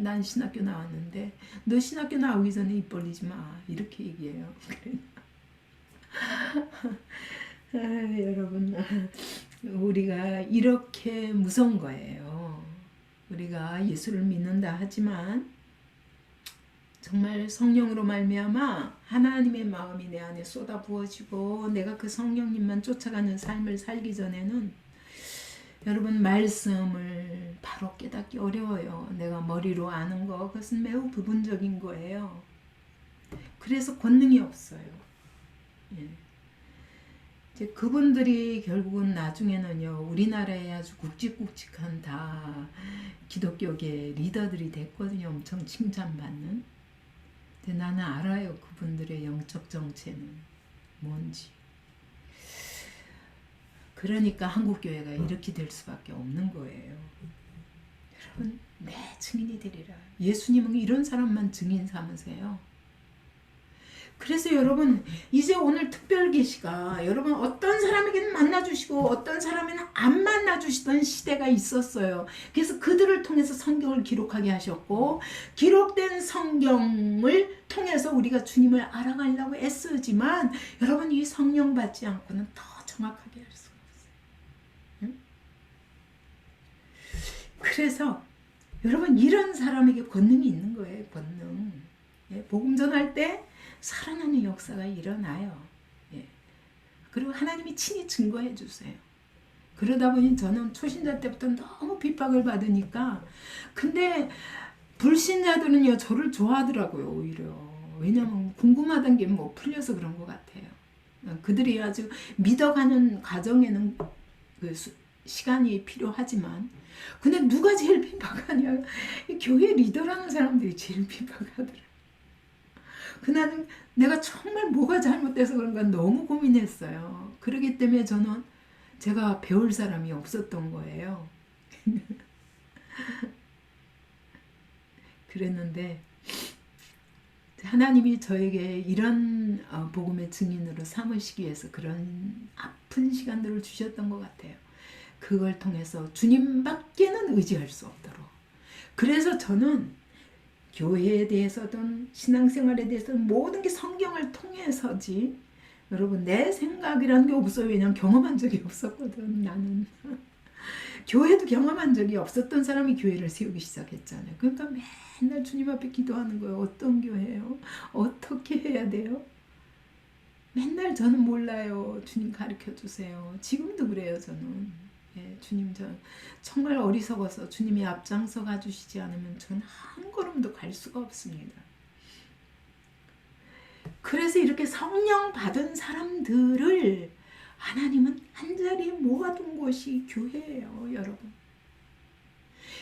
난 신학교 나왔는데 너 신학교 나오기 전에 입 벌리지 마. 이렇게 얘기해요. 여러분, 우리가 이렇게 무서운 거예요. 우리가 예수를 믿는다 하지만 정말 성령으로 말미암아 하나님의 마음이 내 안에 쏟아 부어지고 내가 그 성령님만 쫓아가는 삶을 살기 전에는 여러분, 말씀을 바로 깨닫기 어려워요. 내가 머리로 아는 거, 그것은 매우 부분적인 거예요. 그래서 권능이 없어요. 예. 이제 그분들이 결국은 나중에는요, 우리나라에 아주 굵직굵직한 다 기독교계 리더들이 됐거든요. 엄청 칭찬받는. 근데 나는 알아요. 그분들의 영적 정체는 뭔지. 그러니까 한국교회가 이렇게 될 수밖에 없는 거예요. 여러분, 내 증인이 되리라. 예수님은 이런 사람만 증인 삼으세요. 그래서 여러분 이제 오늘 특별 계시가 여러분 어떤 사람에게는 만나주시고 어떤 사람에는 안 만나주시던 시대가 있었어요. 그래서 그들을 통해서 성경을 기록하게 하셨고 기록된 성경을 통해서 우리가 주님을 알아가려고 애쓰지만 여러분 이 성령 받지 않고는 더 정확하게 할 수가 없어요. 응? 그래서 여러분 이런 사람에게 권능이 있는 거예요. 권능. 예, 복음 전할 때 살아나는 역사가 일어나요. 예. 그리고 하나님이 친히 증거해 주세요. 그러다 보니 저는 초신자 때부터 너무 핍박을 받으니까 근데 불신자들은요 저를 좋아하더라고요. 오히려 왜냐면 궁금하던 게 뭐 풀려서 그런 것 같아요. 그들이 아주 믿어가는 과정에는 그 시간이 필요하지만 근데 누가 제일 핍박하냐 교회 리더라는 사람들이 제일 핍박하더라. 그날은 내가 정말 뭐가 잘못돼서 그런가 너무 고민했어요. 그렇기 때문에 저는 제가 배울 사람이 없었던 거예요. 그랬는데 하나님이 저에게 이런 복음의 증인으로 삼으시기 위해서 그런 아픈 시간들을 주셨던 것 같아요. 그걸 통해서 주님밖에는 의지할 수 없도록. 그래서 저는 교회에 대해서든 신앙생활에 대해서든 모든 게 성경을 통해서지 여러분 내 생각이라는 게 없어요. 왜냐면 경험한 적이 없었거든. 나는 교회도 경험한 적이 없었던 사람이 교회를 세우기 시작했잖아요. 그러니까 맨날 주님 앞에 기도하는 거예요. 어떤 교회예요? 어떻게 해야 돼요? 맨날 저는 몰라요. 주님 가르쳐 주세요. 지금도 그래요. 저는. 예, 주님 저 정말 어리석어서 주님이 앞장서 가주시지 않으면 전 한 걸음도 갈 수가 없습니다. 그래서 이렇게 성령 받은 사람들을 하나님은 한자리에 모아둔 곳이 교회예요. 여러분.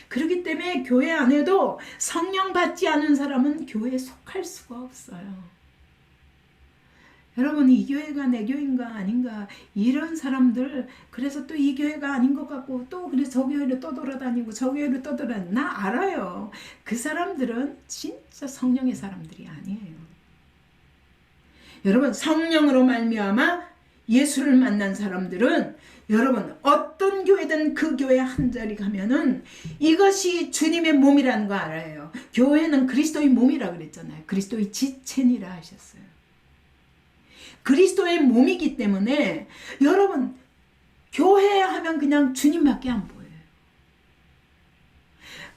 그렇기 때문에 교회 안에도 성령 받지 않은 사람은 교회에 속할 수가 없어요. 여러분 이 교회가 내 교회인가 아닌가 이런 사람들 그래서 또 이 교회가 아닌 것 같고 또 그래서 저 교회를 떠돌아다니고 저 교회를 떠돌아다니고 나 알아요. 그 사람들은 진짜 성령의 사람들이 아니에요. 여러분 성령으로 말미암아 예수를 만난 사람들은 여러분 어떤 교회든 그 교회 한 자리 가면은 이것이 주님의 몸이라는 거 알아요. 교회는 그리스도의 몸이라 그랬잖아요. 그리스도의 지체니라 하셨어요. 그리스도의 몸이기 때문에 여러분 교회 하면 그냥 주님밖에 안 보여요.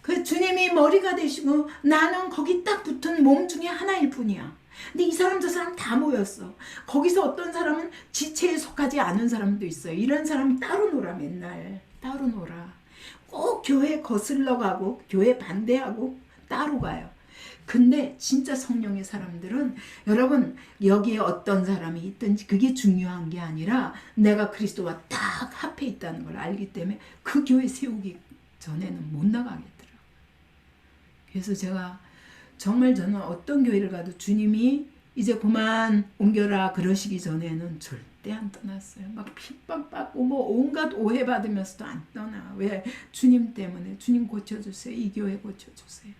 그 주님이 머리가 되시고 나는 거기 딱 붙은 몸 중에 하나일 뿐이야. 근데 이 사람 저 사람 다 모였어. 거기서 어떤 사람은 지체에 속하지 않은 사람도 있어요. 이런 사람은 따로 놀아. 맨날 따로 놀아. 꼭 교회 거슬러 가고 교회 반대하고 따로 가요. 근데 진짜 성령의 사람들은 여러분 여기에 어떤 사람이 있든지 그게 중요한 게 아니라 내가 그리스도와 딱 합해 있다는 걸 알기 때문에 그 교회 세우기 전에는 못 나가겠더라고요. 그래서 제가 정말 저는 어떤 교회를 가도 주님이 이제 그만 옮겨라 그러시기 전에는 절대 안 떠났어요. 막 핍박받고 뭐 온갖 오해받으면서도 안 떠나. 왜? 주님 때문에. 주님 고쳐주세요. 이 교회 고쳐주세요.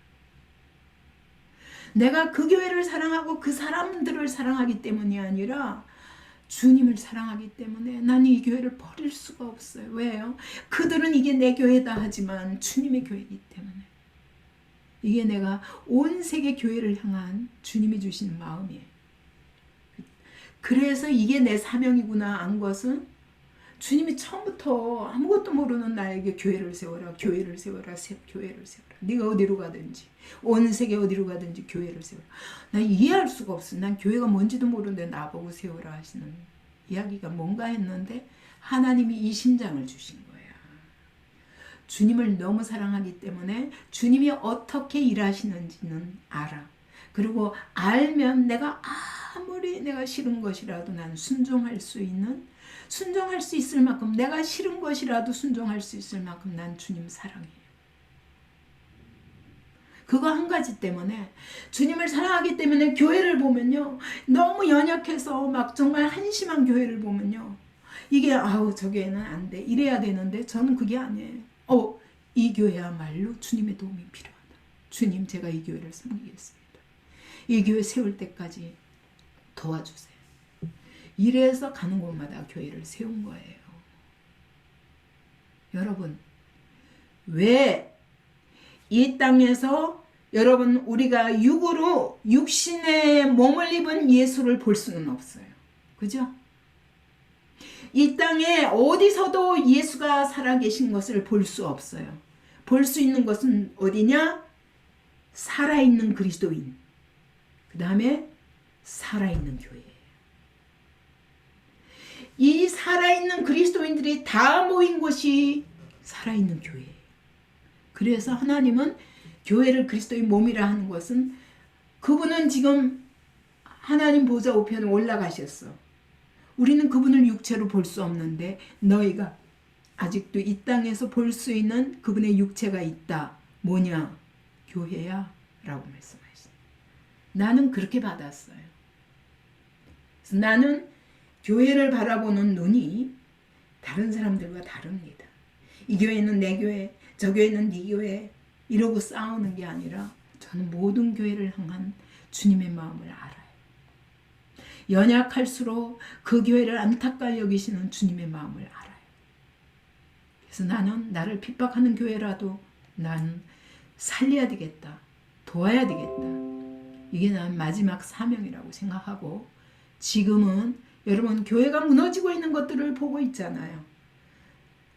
내가 그 교회를 사랑하고 그 사람들을 사랑하기 때문이 아니라 주님을 사랑하기 때문에 나는 이 교회를 버릴 수가 없어요. 왜요? 그들은 이게 내 교회다 하지만 주님의 교회이기 때문에. 이게 내가 온 세계 교회를 향한 주님이 주신 마음이에요. 그래서 이게 내 사명이구나 안 것은 주님이 처음부터 아무것도 모르는 나에게 교회를 세워라, 교회를 세워라, 교회를 세워라. 네가 어디로 가든지 온 세계 어디로 가든지 교회를 세워라. 난 이해할 수가 없어. 난 교회가 뭔지도 모르는데 나보고 세워라 하시는 이야기가 뭔가 했는데 하나님이 이 심장을 주신 거야. 주님을 너무 사랑하기 때문에 주님이 어떻게 일하시는지는 알아. 그리고 알면 내가 아무리 내가 싫은 것이라도 난 순종할 수 있는, 순종할 수 있을 만큼, 내가 싫은 것이라도 순종할 수 있을 만큼 난 주님 사랑해요. 그거 한 가지 때문에, 주님을 사랑하기 때문에 교회를 보면요, 너무 연약해서 막 정말 한심한 교회를 보면요, 이게 아우 저 교회는 안 돼, 이래야 되는데 저는 그게 아니에요. 이 교회야말로 주님의 도움이 필요하다. 주님, 제가 이 교회를 섬기겠습니다. 이 교회 세울 때까지 도와주세요. 이래서 가는 곳마다 교회를 세운 거예요. 여러분, 왜 이 땅에서 여러분 우리가 육으로 육신의 몸을 입은 예수를 볼 수는 없어요. 그죠? 이 땅에 어디서도 예수가 살아계신 것을 볼 수 없어요. 볼 수 있는 것은 어디냐? 살아있는 그리스도인. 그 다음에 살아있는 교회예요. 이 살아있는 그리스도인들이 다 모인 곳이 살아있는 교회예요. 그래서 하나님은 교회를 그리스도의 몸이라 하는 것은 그분은 지금 하나님 보좌 우편에 올라가셨어. 우리는 그분을 육체로 볼 수 없는데 너희가 아직도 이 땅에서 볼 수 있는 그분의 육체가 있다. 뭐냐? 교회야 라고 말씀하시죠. 나는 그렇게 받았어요. 그래서 나는 교회를 바라보는 눈이 다른 사람들과 다릅니다. 이 교회는 내 교회, 저 교회는 네 교회 이러고 싸우는 게 아니라 저는 모든 교회를 향한 주님의 마음을 알아요. 연약할수록 그 교회를 안타까이 여기시는 주님의 마음을 알아요. 그래서 나는 나를 핍박하는 교회라도 난 살려야 되겠다. 도와야 되겠다. 이게 난 마지막 사명이라고 생각하고 지금은 여러분 교회가 무너지고 있는 것들을 보고 있잖아요.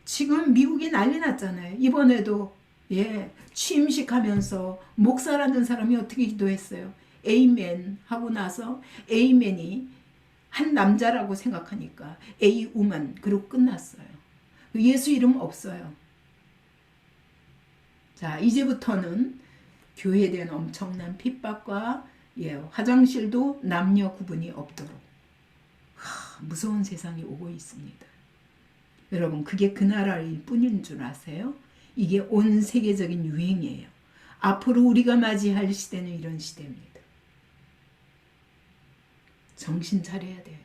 지금 미국이 난리 났잖아요. 이번에도 취임식 하면서 목사라는 사람이 어떻게 기도했어요? 에이멘 하고 나서 에이멘이 한 남자라고 생각하니까 에이 우먼 그러고 끝났어요. 예수 이름 없어요. 자, 이제부터는 교회에 대한 엄청난 핍박과 화장실도 남녀 구분이 없도록 무서운 세상이 오고 있습니다. 여러분, 그게 그 나라일 뿐인 줄 아세요? 이게 온 세계적인 유행이에요. 앞으로 우리가 맞이할 시대는 이런 시대입니다. 정신 차려야 돼요.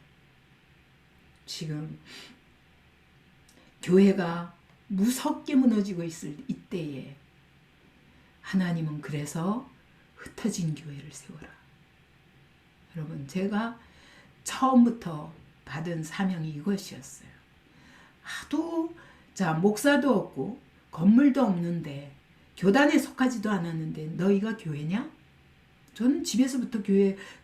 지금 교회가 무섭게 무너지고 있을 이때에 하나님은 그래서 흩어진 교회를 세워라. 여러분, 제가 처음부터 받은 사명이 이것이었어요. 하도 목사도 없고 건물도 없는데 교단에 속하지도 않았는데 너희가 교회냐? 저는 집에서부터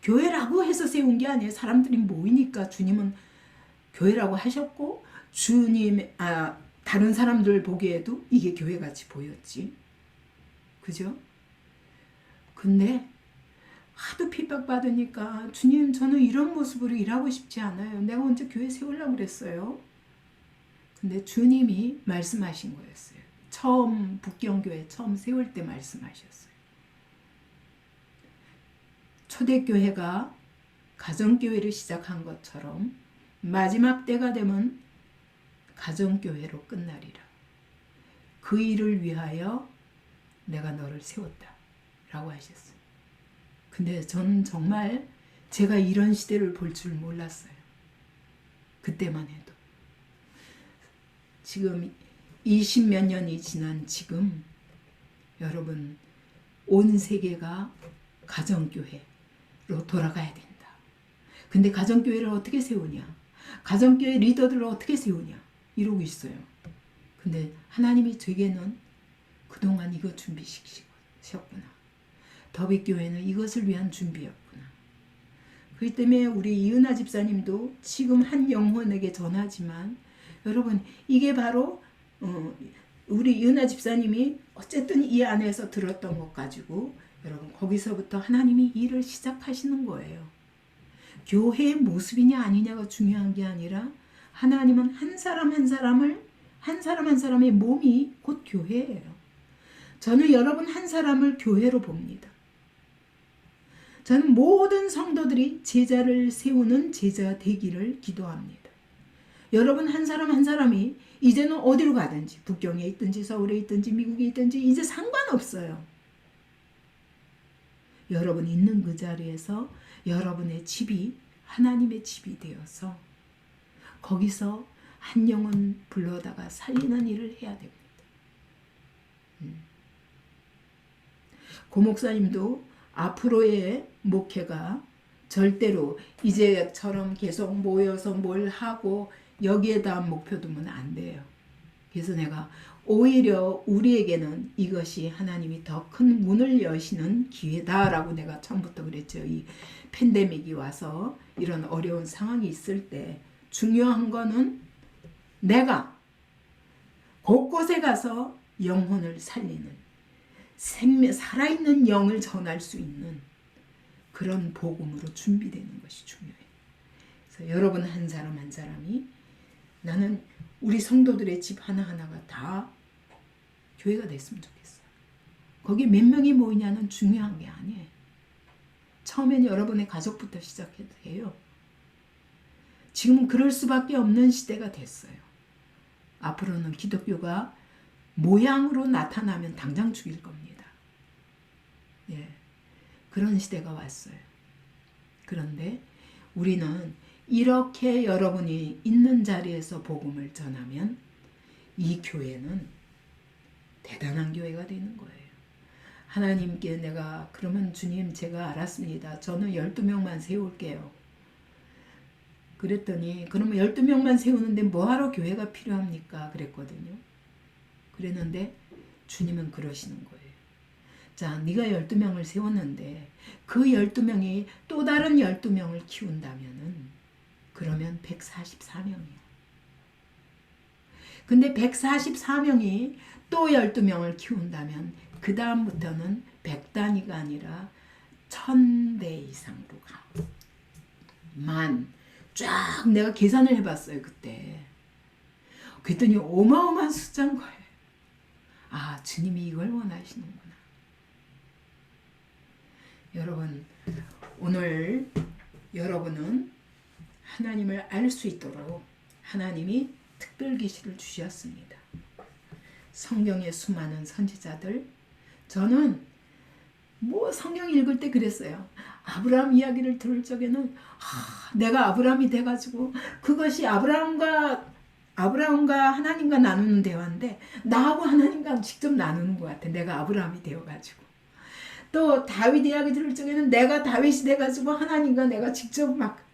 교회라고 해서 세운 게 아니에요. 사람들이 모이니까 주님은 교회라고 하셨고 다른 사람들 보기에도 이게 교회같이 보였지. 그죠? 근데 하도 핍박받으니까 주님, 저는 이런 모습으로 일하고 싶지 않아요. 내가 언제 교회 세우려고 그랬어요. 근데 주님이 말씀하신 거였어요. 북경교회 처음 세울 때 말씀하셨어요. 초대교회가 가정교회를 시작한 것처럼 마지막 때가 되면 가정교회로 끝나리라. 그 일을 위하여 내가 너를 세웠다 라고 하셨어요. 근데 저는 정말 제가 이런 시대를 볼 줄 몰랐어요. 그때만 해도. 지금 20몇 년이 지난 지금 여러분 온 세계가 가정교회로 돌아가야 된다. 근데 가정교회를 어떻게 세우냐? 가정교회 리더들을 어떻게 세우냐? 이러고 있어요. 근데 하나님이 제게는 그동안 이거 준비시키셨구나. 더빅교회는 이것을 위한 준비였구나. 그렇기 때문에 우리 이은하 집사님도 지금 한 영혼에게 전하지만 여러분 이게 바로 우리 이은하 집사님이 어쨌든 이 안에서 들었던 것 가지고 여러분 거기서부터 하나님이 일을 시작하시는 거예요. 교회의 모습이냐 아니냐가 중요한 게 아니라 하나님은 한 사람 한 사람의 몸이 곧 교회예요. 저는 여러분 한 사람을 교회로 봅니다. 저는 모든 성도들이 제자를 세우는 제자 되기를 기도합니다. 여러분 한 사람 한 사람이 이제는 어디로 가든지 북경에 있든지 서울에 있든지 미국에 있든지 이제 상관없어요. 여러분 있는 그 자리에서 여러분의 집이 하나님의 집이 되어서 거기서 한 영혼 불러다가 살리는 일을 해야 됩니다. 고 목사님도 앞으로의 목회가 절대로 이제처럼 계속 모여서 뭘 하고 여기에다 목표 두면 안 돼요. 그래서 내가 오히려 우리에게는 이것이 하나님이 더 큰 문을 여시는 기회다라고 내가 처음부터 그랬죠. 이 팬데믹이 와서 이런 어려운 상황이 있을 때 중요한 거는 내가 곳곳에 가서 영혼을 살리는 살아있는 영을 전할 수 있는 그런 복음으로 준비되는 것이 중요해요. 그래서 여러분 한 사람 한 사람이 나는 우리 성도들의 집 하나하나가 다 교회가 됐으면 좋겠어요. 거기 몇 명이 모이냐는 중요한 게 아니에요. 처음엔 여러분의 가족부터 시작해도 돼요. 지금은 그럴 수밖에 없는 시대가 됐어요. 앞으로는 기독교가 모양으로 나타나면 당장 죽일 겁니다. 예, 그런 시대가 왔어요. 그런데 우리는 이렇게 여러분이 있는 자리에서 복음을 전하면 이 교회는 대단한 교회가 되는 거예요. 하나님께 내가 그러면 주님 제가 알았습니다. 저는 12명만 세울게요. 그랬더니 그러면 12명만 세우는데 뭐하러 교회가 필요합니까? 그랬거든요. 그랬는데 주님은 그러시는 거예요. 자, 네가 12명을 세웠는데 그 12명이 또 다른 12명을 키운다면은 그러면 144명이야. 근데 144명이 또 12명을 키운다면 그 다음부터는 100단위가 아니라 1000대 이상으로 가. 쫙 내가 계산을 해봤어요. 그때. 그랬더니 어마어마한 숫자인 거예요. 아, 주님이 이걸 원하시는구나. 여러분, 오늘 여러분은 하나님을 알 수 있도록 하나님이 특별 계시를 주셨습니다. 성경의 수많은 선지자들, 저는 뭐 성경 읽을 때 그랬어요. 아브라함 이야기를 들을 적에는 내가 아브라함이 돼가지고 그것이 아브라함과 하나님과 나누는 대화인데 나하고 하나님과 직접 나누는 것 같아. 내가 아브라함이 되어가지고. 또 다윗 이야기 들을 적에는 내가 다윗이 돼가지고 하나님과 내가 직접 막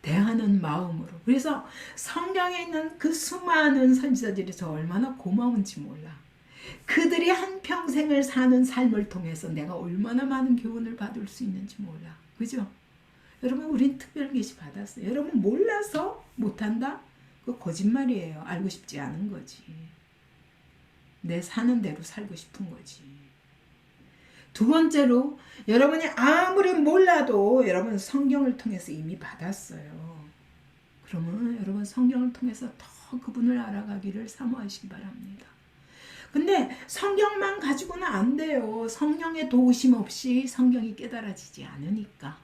대하는 마음으로. 그래서 성경에 있는 그 수많은 선지자들이 저 얼마나 고마운지 몰라. 그들이 한평생을 사는 삶을 통해서 내가 얼마나 많은 교훈을 받을 수 있는지 몰라. 그죠? 여러분, 우린 특별 계시 받았어요. 여러분, 몰라서 못한다? 그거 거짓말이에요. 알고 싶지 않은 거지. 내 사는 대로 살고 싶은 거지. 두 번째로, 여러분이 아무리 몰라도 여러분 성경을 통해서 이미 받았어요. 그러면 여러분 성경을 통해서 더 그분을 알아가기를 사모하시기 바랍니다. 근데 성경만 가지고는 안 돼요. 성령의 도우심 없이 성경이 깨달아지지 않으니까.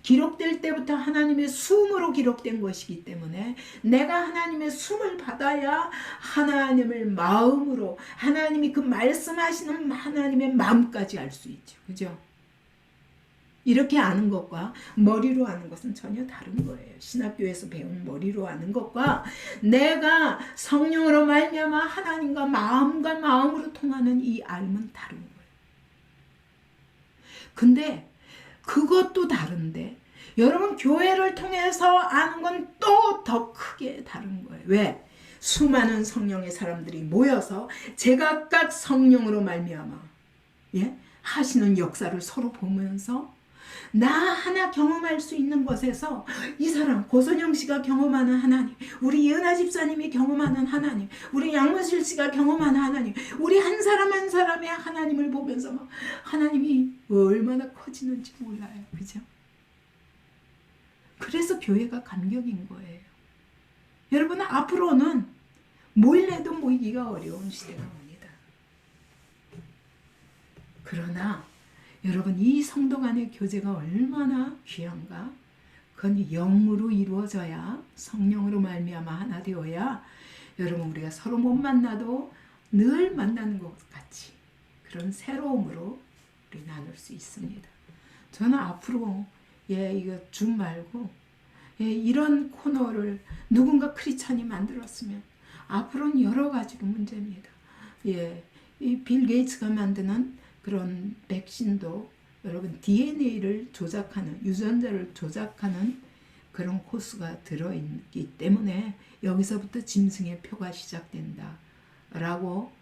기록될 때부터 하나님의 숨으로 기록된 것이기 때문에 내가 하나님의 숨을 받아야 하나님을 마음으로, 하나님이 그 말씀하시는 하나님의 마음까지 알 수 있죠. 그죠? 이렇게 아는 것과 머리로 아는 것은 전혀 다른 거예요. 신학교에서 배운 머리로 아는 것과 내가 성령으로 말미암아 하나님과 마음과 마음으로 통하는 이 알음은 다른 거예요. 근데 그것도 다른데 여러분 교회를 통해서 아는 건 또 더 크게 다른 거예요. 왜? 수많은 성령의 사람들이 모여서 제각각 성령으로 말미암아 하시는 역사를 서로 보면서 나 하나 경험할 수 있는 것에서 이 사람 고선영 씨가 경험하는 하나님, 우리 이은하 집사님이 경험하는 하나님, 우리 양문실 씨가 경험하는 하나님, 우리 한 사람 한 사람의 하나님을 보면서 막 하나님이 얼마나 커지는지 몰라요. 그죠? 그래서 교회가 감격인 거예요. 여러분, 앞으로는 모일래도 모이기가 어려운 시대가 옵니다. 그러나 여러분, 이 성도 간의 교제가 얼마나 귀한가? 그건 영으로 이루어져야, 성령으로 말미암아 하나 되어야 여러분 우리가 서로 못 만나도 늘 만나는 것 같이 그런 새로움으로 우리 나눌 수 있습니다. 저는 앞으로 이거 줌 말고 이런 코너를 누군가 크리스찬이 만들었으면 앞으로는 여러 가지로 문제입니다. 예, 이 빌 게이츠가 만드는 그런 백신도 여러분 DNA를 조작하는, 유전자를 조작하는 그런 코스가 들어있기 때문에 여기서부터 짐승의 표가 시작된다라고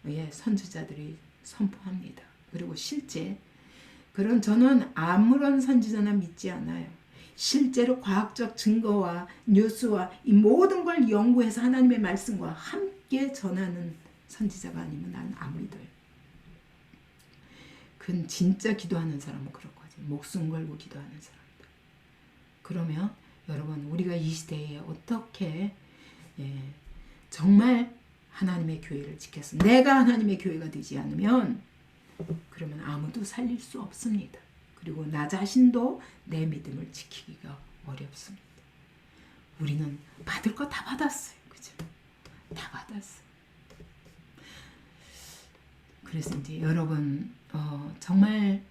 예, 선지자들이 선포합니다. 그리고 실제 그런 저는 아무런 선지자나 믿지 않아요. 실제로 과학적 증거와 뉴스와 이 모든 걸 연구해서 하나님의 말씀과 함께 전하는 선지자가 아니면 난 안 믿어요. 그건 진짜 기도하는 사람은 그럴 거지. 목숨 걸고 기도하는 사람들. 그러면 여러분 우리가 이 시대에 어떻게 예, 정말 하나님의 교회를 지켜서 내가 하나님의 교회가 되지 않으면 그러면 아무도 살릴 수 없습니다. 그리고 나 자신도 내 믿음을 지키기가 어렵습니다. 우리는 받을 거 다 받았어요. 그죠? 다 받았어요. 그래서 이제 여러분 정말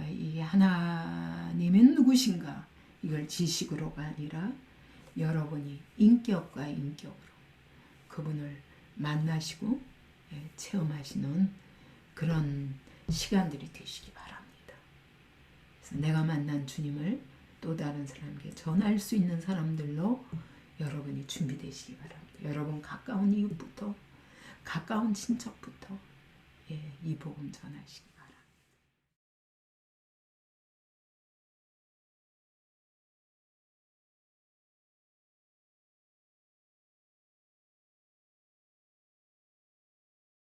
이 하나님은 누구신가 이걸 지식으로가 아니라 여러분이 인격과 인격으로 그분을 만나시고 체험하시는 그런 시간들이 되시기 바랍니다. 그래서 내가 만난 주님을 또 다른 사람에게 전할 수 있는 사람들로 여러분이 준비되시기 바랍니다. 여러분 가까운 이웃부터 가까운 친척부터 이 복음 전하시기